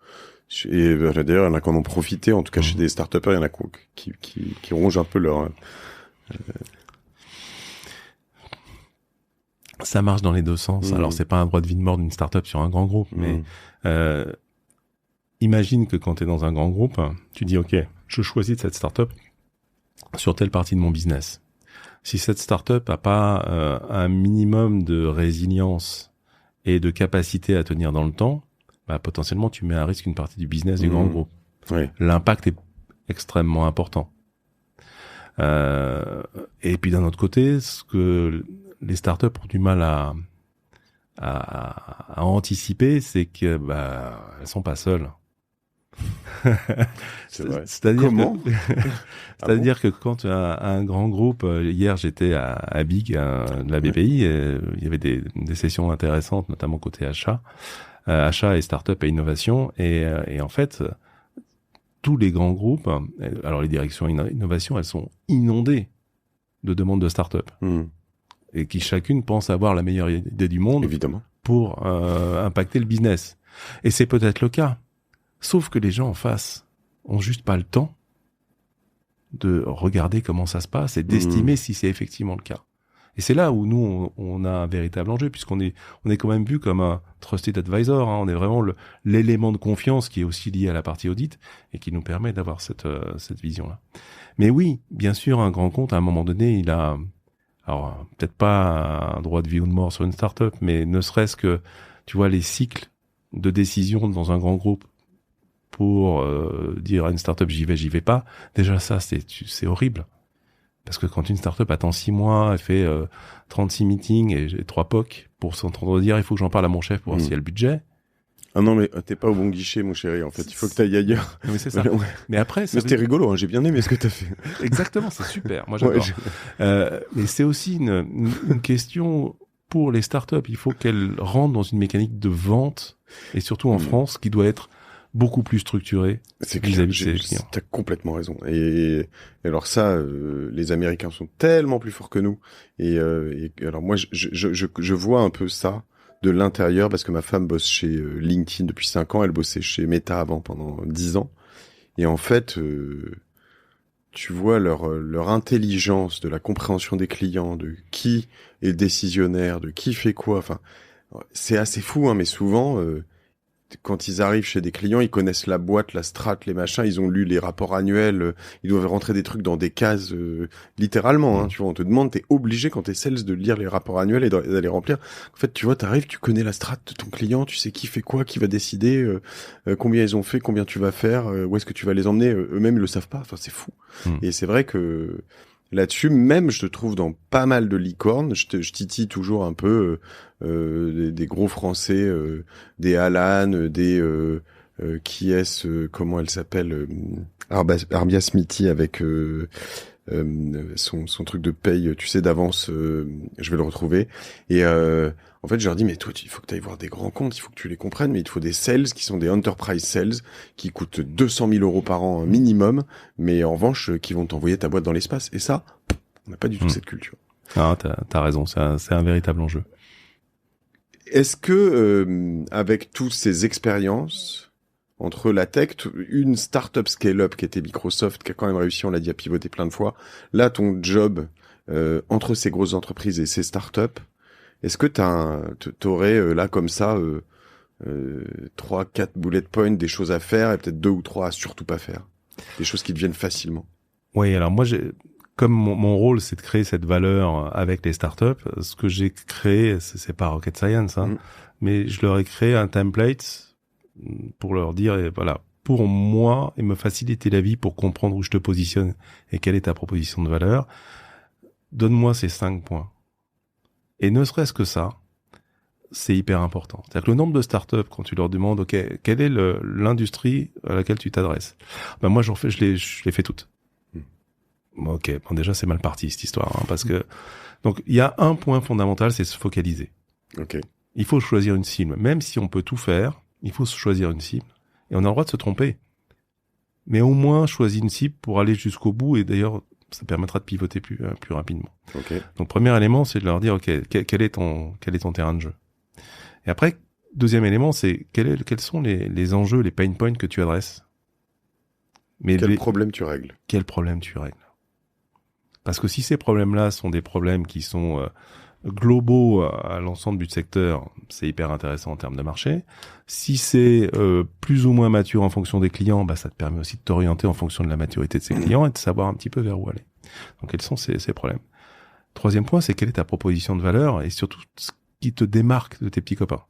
et d'ailleurs il y en a qui en ont profité, en tout cas chez des start-upers, il y en a qui rongent un peu leur Ça marche dans les deux sens. Alors c'est pas un droit de vie de mort d'une start-up sur un grand groupe, mais imagine que quand tu es dans un grand groupe, tu dis OK, je choisis de cette start-up sur telle partie de mon business. Si cette start-up a pas un minimum de résilience et de capacité à tenir dans le temps, potentiellement tu mets à risque une partie du business du grand groupe. Oui. L'impact est extrêmement important. Et puis d'un autre côté, ce que les startups ont du mal à anticiper, c'est que elles sont pas seules. C'est vrai. C'est-à-dire que quand un grand groupe, hier j'étais à Big, de la BPI, et il y avait des sessions intéressantes, notamment côté achat et start-up et innovation, et en fait tous les grands groupes, alors les directions innovation, elles sont inondées de demandes de start-up. Et qui chacune pense avoir la meilleure idée du monde, évidemment, pour impacter le business. Et c'est peut-être le cas. Sauf que les gens en face ont juste pas le temps de regarder comment ça se passe et d'estimer si c'est effectivement le cas. Et c'est là où nous, on a un véritable enjeu, puisqu'on est quand même vu comme un trusted advisor. On est vraiment l'élément de confiance qui est aussi lié à la partie audit et qui nous permet d'avoir cette vision-là. Mais oui, bien sûr, un grand compte, à un moment donné, il a... Alors, peut-être pas un droit de vie ou de mort sur une start-up, mais ne serait-ce que, tu vois, les cycles de décision dans un grand groupe pour dire à une start-up j'y vais pas, déjà ça, c'est horrible. Parce que quand une start-up attend 6 mois, elle fait 36 meetings et 3 POC pour s'entendre dire il faut que j'en parle à mon chef pour voir s'il y a le budget. Ah non, mais t'es pas au bon guichet, mon chéri. En fait, il faut que t'ailles ailleurs. Non, mais c'est ça. Mais après, mais c'était rigolo, hein. J'ai bien aimé ce que t'as fait. Exactement, c'est super. Moi, j'adore. Mais c'est aussi une question pour les startups. Il faut qu'elles rentrent dans une mécanique de vente, et surtout en France, qui doit être beaucoup plus structurée vis-à-vis de ses clients. T'as complètement raison. Et alors ça, les Américains sont tellement plus forts que nous. Et alors moi, je vois un peu ça de l'intérieur, parce que ma femme bosse chez LinkedIn depuis 5 ans, elle bossait chez Meta avant pendant 10 ans. Et en fait, tu vois leur intelligence de la compréhension des clients, de qui est décisionnaire, de qui fait quoi. Enfin, c'est assez fou, hein, mais souvent, quand ils arrivent chez des clients, ils connaissent la boîte, la strat, les machins, ils ont lu les rapports annuels, ils doivent rentrer des trucs dans des cases, littéralement, hein, tu vois, on te demande, t'es obligé quand t'es sales de lire les rapports annuels et d'aller remplir. En fait, tu vois, t'arrives, tu connais la strat de ton client, tu sais qui fait quoi, qui va décider, combien ils ont fait, combien tu vas faire, où est-ce que tu vas les emmener, eux-mêmes ils le savent pas, enfin c'est fou. Et c'est vrai que là-dessus, même je te trouve dans pas mal de licornes, je titille toujours un peu des gros français, des Alan, des qui est-ce, comment elle s'appelle, Arbia Smithy avec son truc de paye, tu sais d'avance, je vais le retrouver. Et en fait, je leur dis, mais toi, il faut que tu ailles voir des grands comptes, il faut que tu les comprennes, mais il te faut des sales qui sont des enterprise sales, qui coûtent 200 000 € par an minimum, mais en revanche, qui vont t'envoyer ta boîte dans l'espace. Et ça, on n'a pas du tout cette culture. Ah, t'as raison, c'est un véritable enjeu. Est-ce que, avec toutes ces expériences, entre la tech, une startup scale-up qui était Microsoft, qui a quand même réussi, on l'a dit, à pivoter plein de fois, là, ton job, entre ces grosses entreprises et ces startups, est-ce que t'aurais, là, comme ça, 3-4 bullet points, des choses à faire, et peut-être 2 ou 3 à surtout pas faire? Des choses qui deviennent facilement. Oui, alors moi, comme mon rôle, c'est de créer cette valeur avec les startups, ce que j'ai créé, c'est pas rocket science, hein, mais je leur ai créé un template pour leur dire, voilà, pour moi, et me faciliter la vie pour comprendre où je te positionne et quelle est ta proposition de valeur, donne-moi ces 5 points. Et ne serait-ce que ça, c'est hyper important. C'est-à-dire que le nombre de startups, quand tu leur demandes, OK, quelle est l'industrie à laquelle tu t'adresses? Ben moi, je les fais toutes. Ok, bon déjà c'est mal parti cette histoire, hein, parce que donc il y a un point fondamental, c'est se focaliser. Ok. Il faut choisir une cible, même si on peut tout faire, il faut choisir une cible. Et on a le droit de se tromper, mais au moins choisir une cible pour aller jusqu'au bout. Et d'ailleurs, ça permettra de pivoter plus rapidement. Okay. Donc premier élément, c'est de leur dire ok, quel est ton terrain de jeu. Et après, deuxième élément, c'est quels sont les enjeux, les pain points que tu adresses. Mais quel problème tu règles? Quel problème tu règles? Parce que si ces problèmes-là sont des problèmes qui sont globaux à l'ensemble du secteur, c'est hyper intéressant en termes de marché. Si c'est plus ou moins mature en fonction des clients, bah ça te permet aussi de t'orienter en fonction de la maturité de ces clients et de savoir un petit peu vers où aller. Donc quels sont ces problèmes? Troisième point, c'est quelle est ta proposition de valeur et surtout ce qui te démarque de tes petits copains.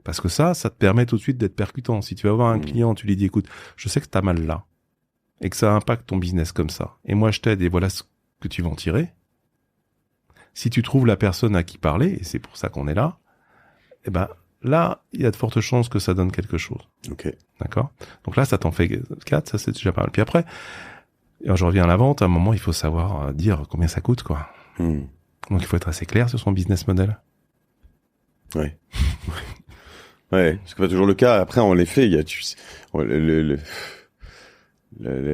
Parce que ça te permet tout de suite d'être percutant. Si tu vas voir un client, tu lui dis écoute, je sais que t'as mal là. Et que ça impacte ton business comme ça. Et moi, je t'aide et voilà ce que tu vas en tirer. Si tu trouves la personne à qui parler, et c'est pour ça qu'on est là, eh ben, là, il y a de fortes chances que ça donne quelque chose. Ok. D'accord? Donc là, ça t'en fait 4, ça c'est déjà pas mal. Puis après, je reviens à la vente, à un moment, il faut savoir dire combien ça coûte, quoi. Donc il faut être assez clair sur son business model. Ouais. Ouais, c'est pas toujours le cas. Après, en effet, il y a,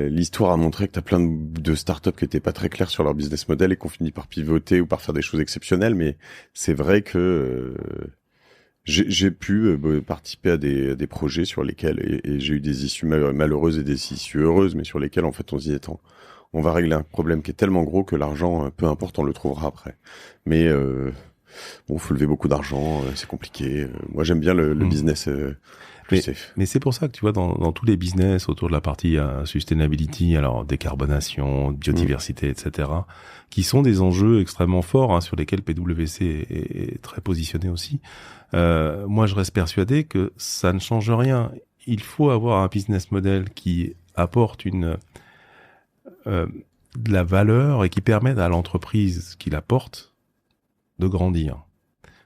l'histoire a montré que t'as plein de startups qui étaient pas très clairs sur leur business model et qu'on finit par pivoter ou par faire des choses exceptionnelles. Mais c'est vrai que j'ai pu participer à des projets sur lesquels et j'ai eu des issues malheureuses et des issues heureuses, mais sur lesquels en fait on se dit attends, on va régler un problème qui est tellement gros que l'argent, peu importe, on le trouvera après. Mais bon, faut lever beaucoup d'argent, c'est compliqué. Moi, j'aime bien le business. Mais c'est pour ça que tu vois dans tous les business autour de la partie sustainability, alors décarbonation, biodiversité, etc., qui sont des enjeux extrêmement forts hein, sur lesquels PwC est très positionné aussi. Moi, je reste persuadé que ça ne change rien. Il faut avoir un business model qui apporte de la valeur et qui permette à l'entreprise qui la porte de grandir.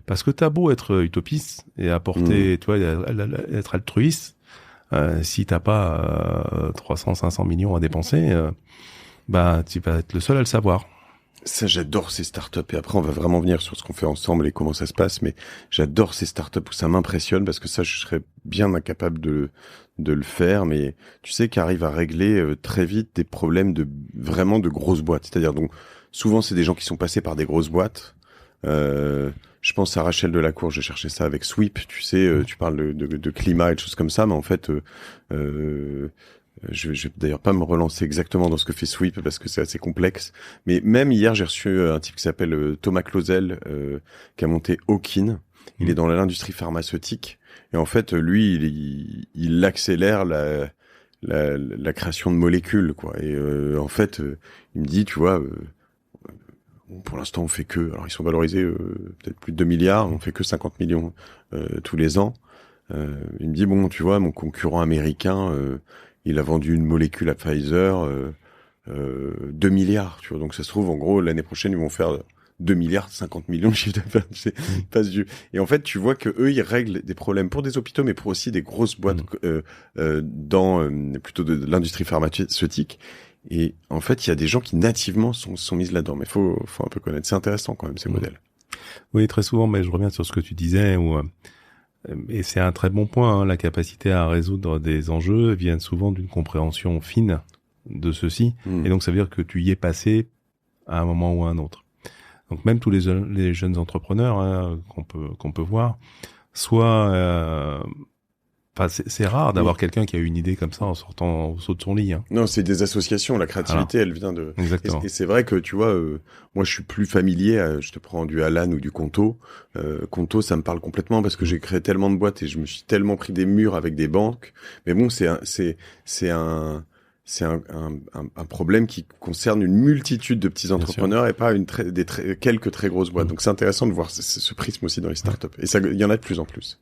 Parce que t'as beau être utopiste et apporter, tu vois, être altruiste, si t'as pas 300, 500 millions à dépenser, bah tu vas être le seul à le savoir. Ça, j'adore ces startups. Et après, on va vraiment venir sur ce qu'on fait ensemble et comment ça se passe. Mais j'adore ces startups où ça m'impressionne parce que ça, je serais bien incapable de le faire. Mais tu sais, qui arrivent à régler très vite des problèmes vraiment de grosses boîtes. C'est-à-dire, donc, souvent, c'est des gens qui sont passés par des grosses boîtes. Je pense à Rachel Delacour, j'ai cherché ça avec Sweep, tu sais, tu parles de climat et de choses comme ça, mais en fait, je vais d'ailleurs pas me relancer exactement dans ce que fait Sweep parce que c'est assez complexe. Mais même hier, j'ai reçu un type qui s'appelle Thomas Clausel, qui a monté Hawkin. Il est dans l'industrie pharmaceutique et en fait, lui, il accélère la création de molécules, quoi. Et en fait, il me dit, tu vois. Pour l'instant, on fait que, alors ils sont valorisés peut-être plus de 2 milliards, on fait que 50 millions tous les ans. Il me dit, bon, tu vois, mon concurrent américain, il a vendu une molécule à Pfizer 2 milliards, tu vois. Donc ça se trouve, en gros, l'année prochaine, ils vont faire 2 milliards 50 millions de chiffre d'affaires. Et en fait, tu vois que eux, ils règlent des problèmes pour des hôpitaux, mais pour aussi des grosses boîtes dans plutôt de l'industrie pharmaceutique. Et en fait, il y a des gens qui nativement sont mises là-dedans. Mais faut un peu connaître. C'est intéressant quand même ces modèles. Oui, très souvent. Mais je reviens sur ce que tu disais. Et c'est un très bon point. Hein, la capacité à résoudre des enjeux vient souvent d'une compréhension fine de ceci. Et donc, ça veut dire que tu y es passé à un moment ou à un autre. Donc même tous les jeunes entrepreneurs hein, qu'on peut voir, soit c'est rare d'avoir quelqu'un qui a une idée comme ça en sortant au saut de son lit. Hein. Non, c'est des associations. La créativité, elle vient de. Exactement. Et c'est vrai que tu vois, moi, je suis plus familier. Je te prends du Alan ou du Conto. Conto, ça me parle complètement parce que j'ai créé tellement de boîtes et je me suis tellement pris des murs avec des banques. Mais bon, c'est un problème qui concerne une multitude de petits entrepreneurs et pas quelques très grosses boîtes. Donc c'est intéressant de voir ce prisme aussi dans les startups. Et ça, il y en a de plus en plus.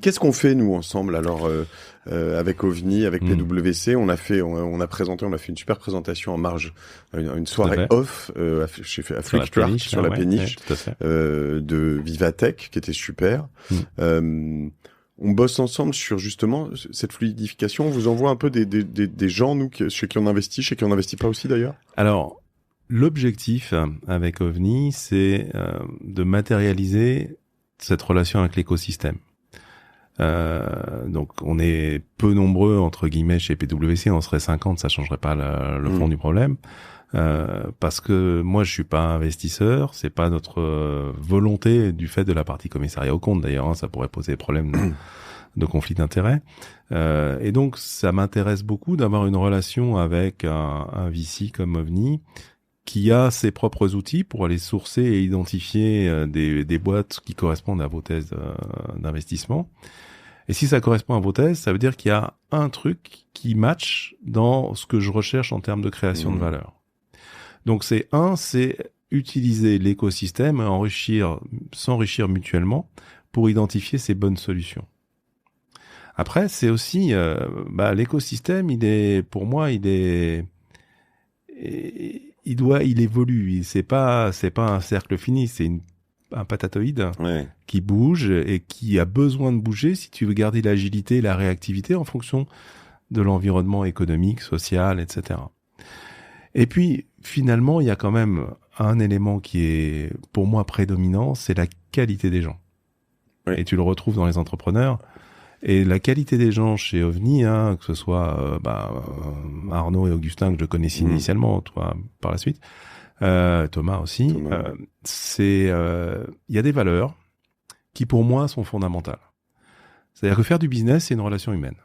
Qu'est-ce qu'on fait nous ensemble alors avec OVNI, avec PwC? On a fait une super présentation en marge, une soirée off à Freaktrak sur la péniche de Vivatech qui était super. On bosse ensemble sur justement cette fluidification. On vous envoie un peu des gens nous chez qui on investit, chez qui on n'investit pas aussi d'ailleurs. Alors l'objectif avec OVNI, c'est de matérialiser cette relation avec l'écosystème. Donc on est peu nombreux entre guillemets chez PwC, on serait 50, ça changerait pas le fond du problème. Parce que moi je suis pas investisseur, c'est pas notre volonté du fait de la partie commissariat aux comptes d'ailleurs, hein, ça pourrait poser des problèmes de conflit d'intérêts. Et donc ça m'intéresse beaucoup d'avoir une relation avec un VC comme OVNI qui a ses propres outils pour aller sourcer et identifier des boîtes qui correspondent à vos thèses d'investissement. Et si ça correspond à vos thèses, ça veut dire qu'il y a un truc qui match dans ce que je recherche en termes de création de valeur. Donc c'est utiliser l'écosystème et s'enrichir mutuellement pour identifier ces bonnes solutions. Après, c'est aussi l'écosystème, il évolue. C'est pas un cercle fini, c'est un patatoïde qui bouge et qui a besoin de bouger si tu veux garder l'agilité et la réactivité en fonction de l'environnement économique, social, etc. Et puis, finalement, il y a quand même un élément qui est, pour moi, prédominant, c'est la qualité des gens. Oui. Et tu le retrouves dans les entrepreneurs. Et la qualité des gens chez OVNI, hein, que ce soit Arnaud et Augustin, que je connaissais initialement, toi, par la suite, Thomas aussi, il y a des valeurs qui, pour moi, sont fondamentales. C'est-à-dire que faire du business, c'est une relation humaine.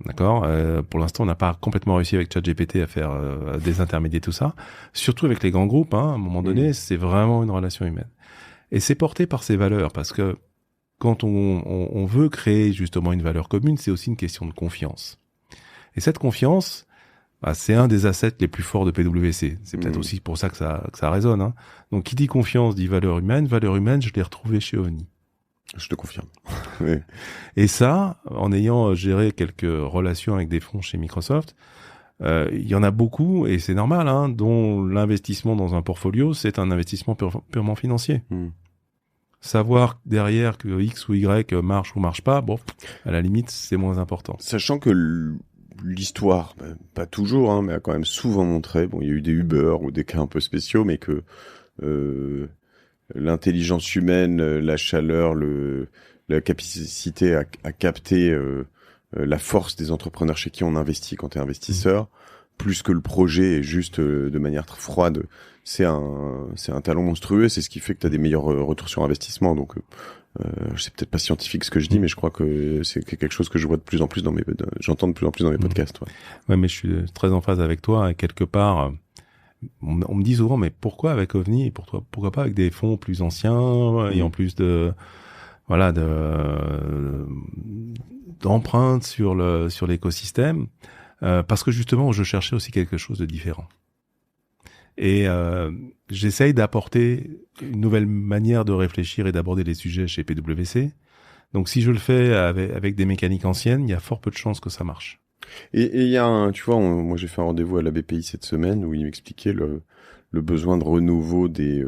D'accord. Pour l'instant, on n'a pas complètement réussi avec ChatGPT à faire désintermédier tout ça. Surtout avec les grands groupes, hein, à un moment donné, c'est vraiment une relation humaine. Et c'est porté par ces valeurs, parce que quand on veut créer justement une valeur commune, c'est aussi une question de confiance. Et cette confiance, c'est un des assets les plus forts de PwC. C'est peut-être aussi pour ça que ça résonne. Hein. Donc, qui dit confiance dit valeur humaine. Valeur humaine, je l'ai retrouvée chez OVNI. Je te confirme. Oui. Et ça, en ayant géré quelques relations avec des fonds chez Microsoft, il y en a beaucoup, et c'est normal, hein, dont l'investissement dans un portfolio, c'est un investissement purement financier. Savoir derrière que X ou Y marche ou marche pas, bon, à la limite, c'est moins important. Sachant que l'histoire, pas toujours, hein, mais a quand même souvent montré, bon, il y a eu des Uber ou des cas un peu spéciaux, mais que l'intelligence humaine, la chaleur, la capacité à capter la force des entrepreneurs chez qui on investit quand tu es investisseur, plus que le projet et juste de manière très froide, c'est un talent monstrueux, c'est ce qui fait que tu as des meilleurs retours sur investissement. Donc c'est peut-être pas scientifique ce que je dis, mais je crois que c'est quelque chose que je vois de plus en plus j'entends de plus en plus dans mes podcasts. Ouais, mais je suis très en phase avec toi, et quelque part on me dit souvent, mais pourquoi avec OVNI et pourquoi pas avec des fonds plus anciens et en plus d'empreintes sur l'écosystème, parce que justement je cherchais aussi quelque chose de différent. Et j'essaye d'apporter une nouvelle manière de réfléchir et d'aborder les sujets chez PwC. Donc si je le fais avec des mécaniques anciennes, il y a fort peu de chances que ça marche. Et il y a tu vois, moi j'ai fait un rendez-vous à la BPI cette semaine où il m'expliquait le besoin de renouveau des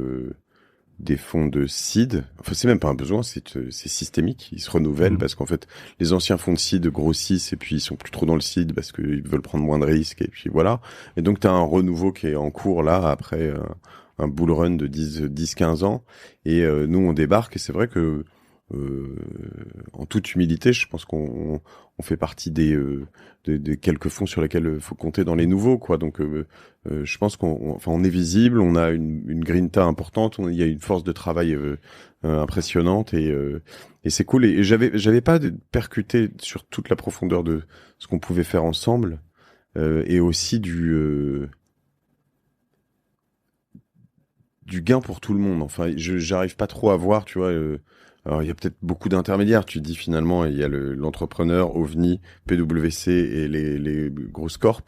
fonds de seed. Enfin, c'est même pas un besoin, c'est systémique. Ils se renouvellent parce qu'en fait, les anciens fonds de seed grossissent et puis ils sont plus trop dans le seed parce qu'ils veulent prendre moins de risques et puis voilà. Et donc, t'as un renouveau qui est en cours là après un bull run de 10-15 ans. Et nous, on débarque et c'est vrai que en toute humilité, je pense qu'on fait partie des quelques fonds sur lesquels il faut compter dans les nouveaux, quoi. Donc, je pense on est visible, on a une grinta importante, il y a une force de travail impressionnante et c'est cool. Et j'avais pas percuté sur toute la profondeur de ce qu'on pouvait faire ensemble et aussi du gain pour tout le monde. Enfin, j'arrive pas trop à voir, tu vois. Alors, il y a peut-être beaucoup d'intermédiaires. Tu dis finalement, il y a l'entrepreneur, OVNI, PwC et les grosses corps.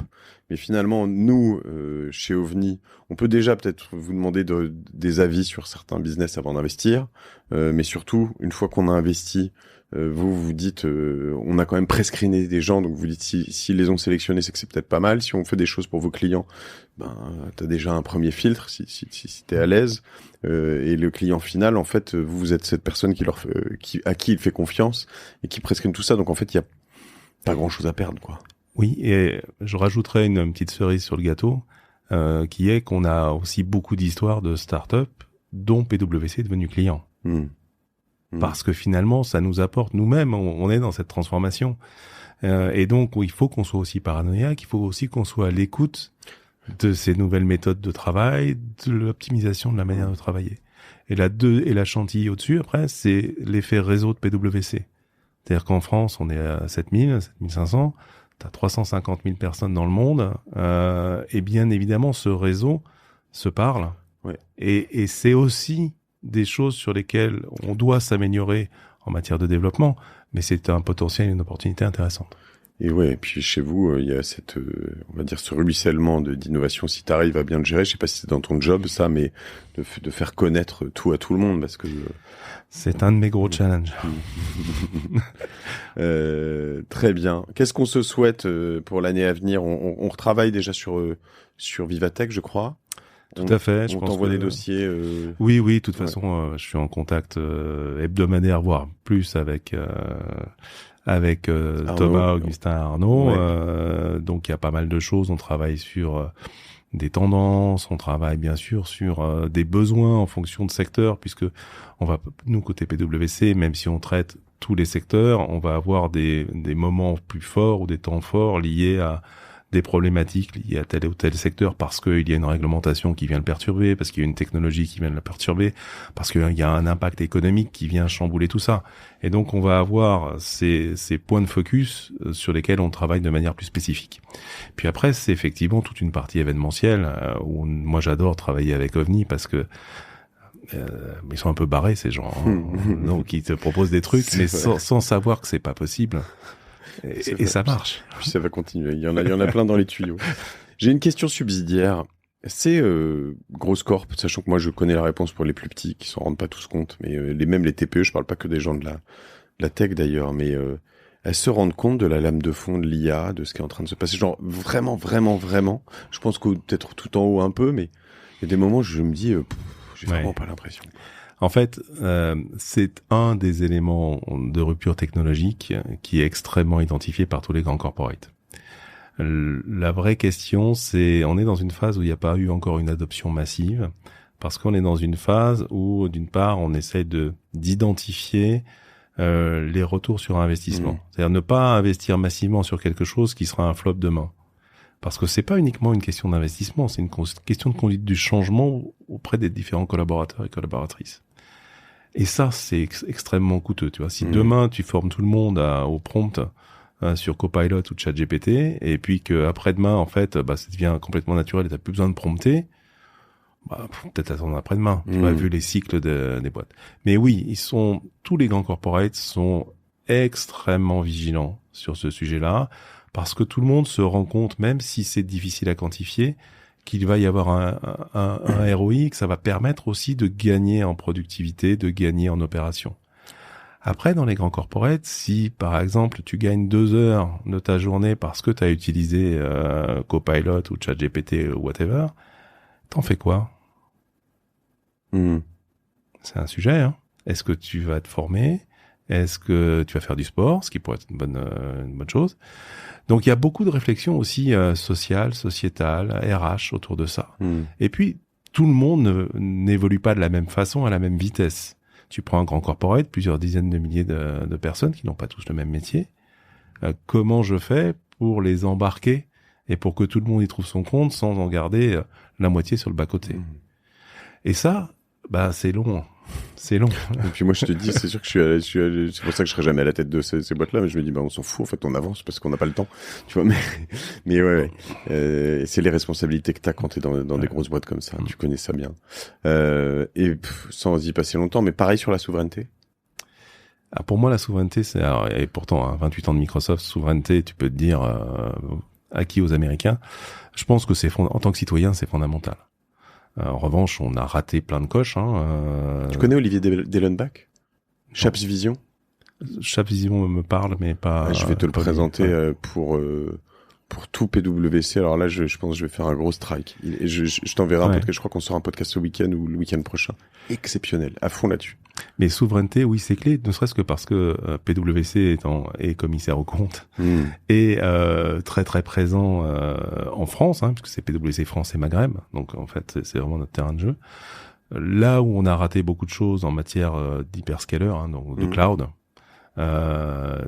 Mais finalement, nous, chez OVNI, on peut déjà peut-être vous demander des avis sur certains business avant d'investir. Mais surtout, une fois qu'on a investi, vous dites, on a quand même prescreené des gens, donc vous dites s'ils les ont sélectionnés, c'est que c'est peut-être pas mal. Si on fait des choses pour vos clients, t'as déjà un premier filtre, si t'es à l'aise. Et le client final, en fait, vous êtes cette personne à qui il fait confiance et qui prescreen tout ça. Donc en fait, il y a pas grand-chose à perdre, quoi. Oui, et je rajouterais une petite cerise sur le gâteau, qui est qu'on a aussi beaucoup d'histoires de start-up dont PwC est devenu client. Parce que finalement, ça nous apporte nous-mêmes, on est dans cette transformation. Et donc, il faut qu'on soit aussi paranoïaque, il faut aussi qu'on soit à l'écoute de ces nouvelles méthodes de travail, de l'optimisation de la manière de travailler. Et la chantilly au-dessus, après, c'est l'effet réseau de PwC. C'est-à-dire qu'en France, on est à 7000, 7500, t'as 350 000 personnes dans le monde, et bien évidemment, ce réseau se parle. Ouais. Et c'est aussi des choses sur lesquelles on doit s'améliorer en matière de développement, mais c'est un potentiel, une opportunité intéressante. Et ouais, et puis chez vous, il y a cette, on va dire, ce ruissellement d'innovation. Si t'arrives à bien le gérer, je sais pas si c'est dans ton job ça, mais de faire connaître tout à tout le monde, parce que c'est un de mes gros challenges. Très bien. Qu'est-ce qu'on se souhaite pour l'année à venir? On retravaille déjà sur Vivatech, je crois. Tout à fait. On t'envoie des dossiers. Oui. De toute façon, je suis en contact hebdomadaire, voire plus avec Thomas, Augustin, Arnaud. Ouais. Donc il y a pas mal de choses. On travaille sur des tendances, on travaille bien sûr sur des besoins en fonction de secteur, puisque on va, nous côté PwC, même si on traite tous les secteurs, on va avoir des moments plus forts ou des temps forts liés à des problématiques liées à tel ou tel secteur, parce qu'il y a une réglementation qui vient le perturber, parce qu'il y a une technologie qui vient le perturber, parce qu'il y a un impact économique qui vient chambouler tout ça. Et donc on va avoir ces points de focus sur lesquels on travaille de manière plus spécifique. Puis après, c'est effectivement toute une partie événementielle où moi j'adore travailler avec OVNI, parce que ils sont un peu barrés ces gens, donc ils te proposent des trucs, mais sans savoir que c'est pas possible. Et ça marche. Puis ça va continuer. Il y en a plein dans les tuyaux. J'ai une question subsidiaire. C'est grosse corp, sachant que moi je connais la réponse pour les plus petits qui s'en rendent pas tous compte, mais même les TPE, je parle pas que des gens de la tech d'ailleurs, mais elles se rendent compte de la lame de fond de l'IA, de ce qui est en train de se passer. Genre vraiment. Je pense que peut-être tout en haut un peu, mais il y a des moments où je me dis, j'ai vraiment pas l'impression. En fait, c'est un des éléments de rupture technologique qui est extrêmement identifié par tous les grands corporates. La vraie question, c'est, on est dans une phase où il n'y a pas eu encore une adoption massive, parce qu'on est dans une phase où, d'une part, on essaie d'identifier les retours sur investissement. C'est-à-dire ne pas investir massivement sur quelque chose qui sera un flop demain. Parce que c'est pas uniquement une question d'investissement, c'est une question de conduite du changement auprès des différents collaborateurs et collaboratrices. Et ça, c'est extrêmement coûteux, tu vois. Si demain, tu formes tout le monde au prompt sur Copilot ou ChatGPT, et puis que après-demain, en fait, ça devient complètement naturel et t'as plus besoin de prompter, peut-être attendre après-demain, tu vois, vu les cycles des boîtes. Mais oui, tous les grands corporates sont extrêmement vigilants sur ce sujet-là, parce que tout le monde se rend compte, même si c'est difficile à quantifier, qu'il va y avoir un ROI, que ça va permettre aussi de gagner en productivité, de gagner en opération. Après, dans les grands corporates, si par exemple tu gagnes 2 heures de ta journée parce que tu as utilisé Copilot ou ChatGPT ou whatever, t'en fais quoi? C'est un sujet, hein. Est-ce que tu vas te former? Est-ce que tu vas faire du sport, ce qui pourrait être une bonne chose? Donc il y a beaucoup de réflexions aussi sociales, sociétales, RH autour de ça. Et puis tout le monde n'évolue pas de la même façon, à la même vitesse. Tu prends un grand corporate, plusieurs dizaines de milliers de personnes qui n'ont pas tous le même métier. Comment je fais pour les embarquer et pour que tout le monde y trouve son compte sans en garder la moitié sur le bas-côté. Et ça, c'est long. C'est long. Et puis moi, je te dis, c'est sûr que c'est pour ça que je serai jamais à la tête de ces boîtes-là, mais je me dis, on s'en fout, en fait, on avance parce qu'on n'a pas le temps. Tu vois, mais ouais. C'est les responsabilités que t'as quand t'es dans des grosses boîtes comme ça. Tu connais ça bien. Sans y passer longtemps, mais pareil sur la souveraineté. Pour moi, la souveraineté, et pourtant, 28 ans de Microsoft, souveraineté, tu peux te dire, acquis aux Américains. Je pense que en tant que citoyen, c'est fondamental. En revanche, on a raté plein de coches. Tu connais Olivier Dellenbach? Chaps Vision? Chaps Vision me parle, mais pas... je vais te le présenter pour tout PwC. Alors là, je pense que je vais faire un gros strike. Je t'enverrai un podcast. Je crois qu'on sort un podcast ce week-end ou le week-end prochain. Exceptionnel. À fond là-dessus. Mais souveraineté, oui, c'est clé, ne serait-ce que parce que PwC est commissaire aux comptes et très très présent en France, puisque c'est PwC France et Maghreb, donc en fait c'est vraiment notre terrain de jeu. Là où on a raté beaucoup de choses en matière d'hyperscaler, donc de cloud,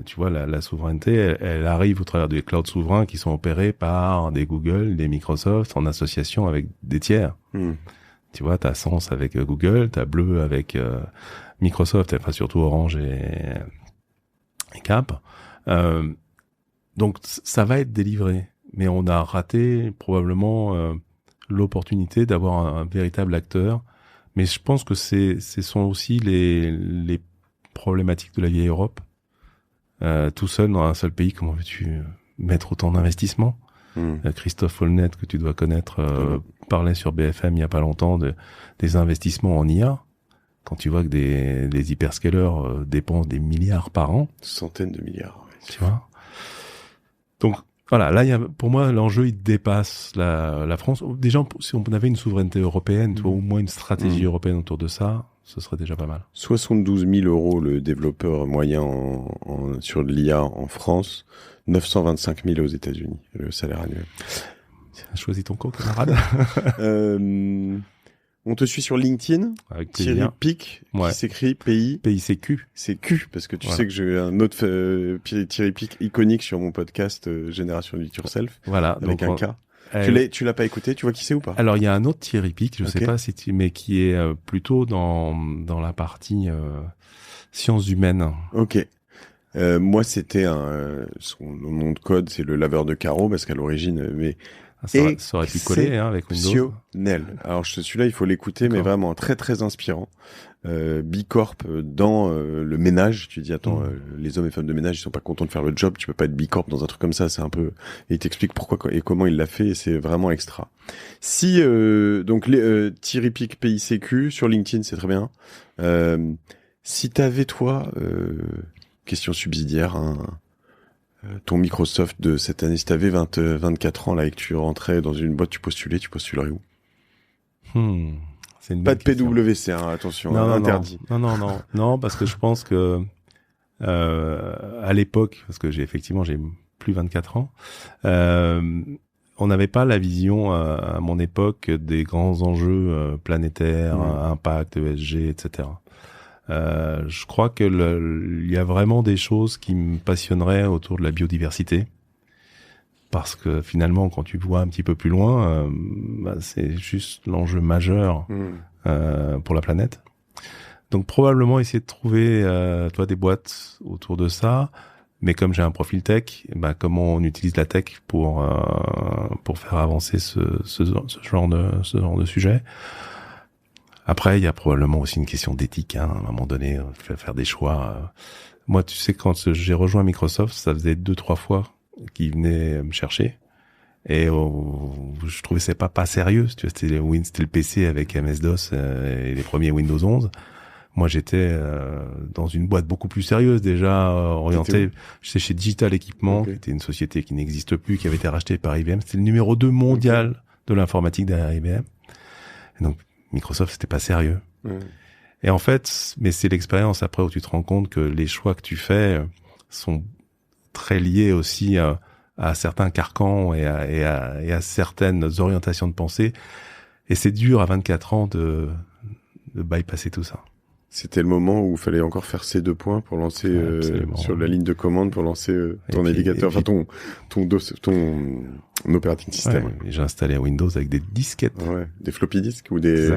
tu vois, la souveraineté, elle arrive au travers des clouds souverains qui sont opérés par des Google, des Microsoft, en association avec des tiers. Tu vois, t'as Sens avec Google, t'as Bleu avec Microsoft, enfin surtout Orange et Cap. Donc ça va être délivré, mais on a raté probablement l'opportunité d'avoir un véritable acteur. Mais je pense que ce sont aussi les problématiques de la vieille Europe. Tout seul dans un seul pays, comment veux-tu mettre autant d'investissements? Christophe Folnet, que tu dois connaître, parlait sur BFM il y a pas longtemps des investissements en IA. Quand tu vois que des hyperscalers dépensent des milliards par an. Centaines de milliards. Ouais, tu vois. Donc, voilà. Là, pour moi, l'enjeu, il dépasse la France. Déjà, si on avait une souveraineté européenne, tu vois, au moins une stratégie européenne autour de ça, ce serait déjà pas mal. 72 000 euros le développeur moyen sur l'IA en France. 925 000 aux États-Unis, le salaire annuel. Choisis ton camp, camarade. On te suit sur LinkedIn. Avec Thierry Pic, qui s'écrit PICQ. C'est Q, parce que tu sais que j'ai un autre Thierry Pic iconique sur mon podcast Génération Do It Yourself. Voilà. Avec donc, un K. Tu l'as pas écouté? Tu vois qui c'est ou pas? Alors, il y a un autre Thierry Pic, je sais pas mais qui est plutôt dans la partie sciences humaines. Ok. Moi, c'était son nom de code, c'est le laveur de carreaux, parce qu'à l'origine, mais ça aurait pu coller avec Windows. Alors celui-là, il faut l'écouter, mais vraiment très très inspirant. Bicorp dans le ménage. Tu dis attends, les hommes et femmes de ménage, ils sont pas contents de faire le job. Tu peux pas être Bicorp dans un truc comme ça. C'est un peu. Et il t'explique pourquoi et comment il l'a fait. Et c'est vraiment extra. Si donc Thierry Pic PICQ sur LinkedIn, c'est très bien. Si t'avais toi question subsidiaire, ton Microsoft de cette année, si t'avais 24 ans là et que tu rentrais dans une boîte, tu postulerais où? C'est une pas de question. PwC, attention, interdit. Non, parce que je pense que à l'époque, parce que j'ai plus 24 ans, on n'avait pas la vision à mon époque des grands enjeux planétaires, impact, ESG, etc. Je crois que il y a vraiment des choses qui me passionneraient autour de la biodiversité, parce que finalement, quand tu vois un petit peu plus loin, c'est juste l'enjeu majeur pour la planète. Donc probablement essayer de trouver des boîtes autour de ça, mais comme j'ai un profil tech, comment on utilise la tech pour faire avancer ce genre de sujet. Après, il y a probablement aussi une question d'éthique. À un moment donné, faire des choix. Moi, tu sais, quand j'ai rejoint Microsoft, ça faisait 2-3 fois qu'ils venaient me chercher. Et je trouvais ça pas sérieux. Tu vois, c'était le PC avec MS-DOS et les premiers Windows 11. Moi, j'étais dans une boîte beaucoup plus sérieuse, déjà orientée. J'étais chez Digital Equipment, qui était une société qui n'existe plus, qui avait été rachetée par IBM. C'était le numéro 2 mondial de l'informatique derrière IBM. Et donc, Microsoft, c'était pas sérieux. Et en fait, mais c'est l'expérience après où tu te rends compte que les choix que tu fais sont très liés aussi à certains carcans et à certaines orientations de pensée. Et c'est dur à 24 ans de bypasser tout ça. C'était le moment où il fallait encore faire ces 2 points pour lancer sur la ligne de commande pour lancer ton navigateur, ton operating system. Ouais, j'ai installé Windows avec des disquettes. Ouais, des floppy disks ou des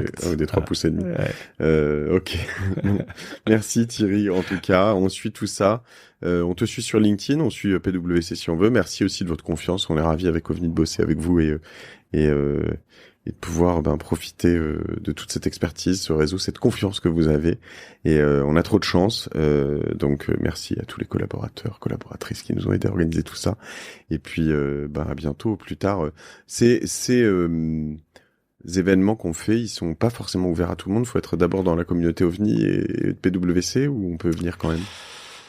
3 pouces et demi. Ouais. Ok. Merci Thierry. En tout cas, on suit tout ça. On te suit sur LinkedIn, on suit PwC si on veut. Merci aussi de votre confiance. On est ravis avec OVNI de bosser avec vous et de pouvoir profiter de toute cette expertise, ce réseau, cette confiance que vous avez. Et on a trop de chance. Donc merci à tous les collaborateurs, collaboratrices qui nous ont aidés à organiser tout ça. Et puis à bientôt, plus tard. Ces événements qu'on fait, ils sont pas forcément ouverts à tout le monde. Il faut être d'abord dans la communauté OVNI et PwC, ou on peut venir quand même.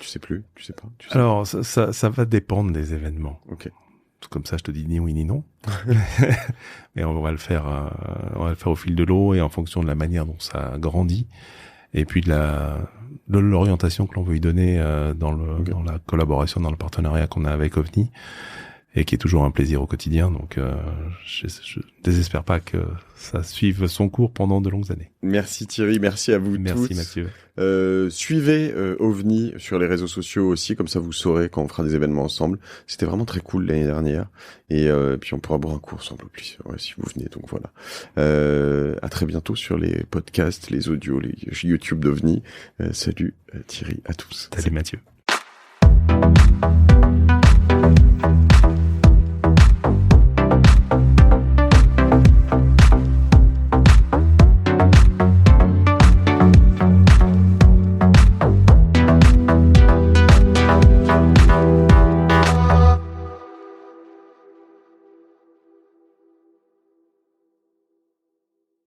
Tu sais plus, tu sais pas. Alors ça va dépendre des événements. Ok. Comme ça, je te dis ni oui ni non. Mais on va le faire au fil de l'eau et en fonction de la manière dont ça grandit et puis de l'orientation que l'on veut y donner dans la collaboration, dans le partenariat qu'on a avec OVNI et qui est toujours un plaisir au quotidien. Donc, je désespère pas que ça suive son cours pendant de longues années. Merci Thierry, merci à vous tous. Merci Mathieu. Suivez OVNI sur les réseaux sociaux aussi, comme ça vous saurez quand on fera des événements ensemble. C'était vraiment très cool l'année dernière. Et puis on pourra boire un coup ensemble en plus, si vous venez. Donc voilà. À très bientôt sur les podcasts, les audios, les YouTube d'OVNI. Salut Thierry, à tous. Salut Mathieu.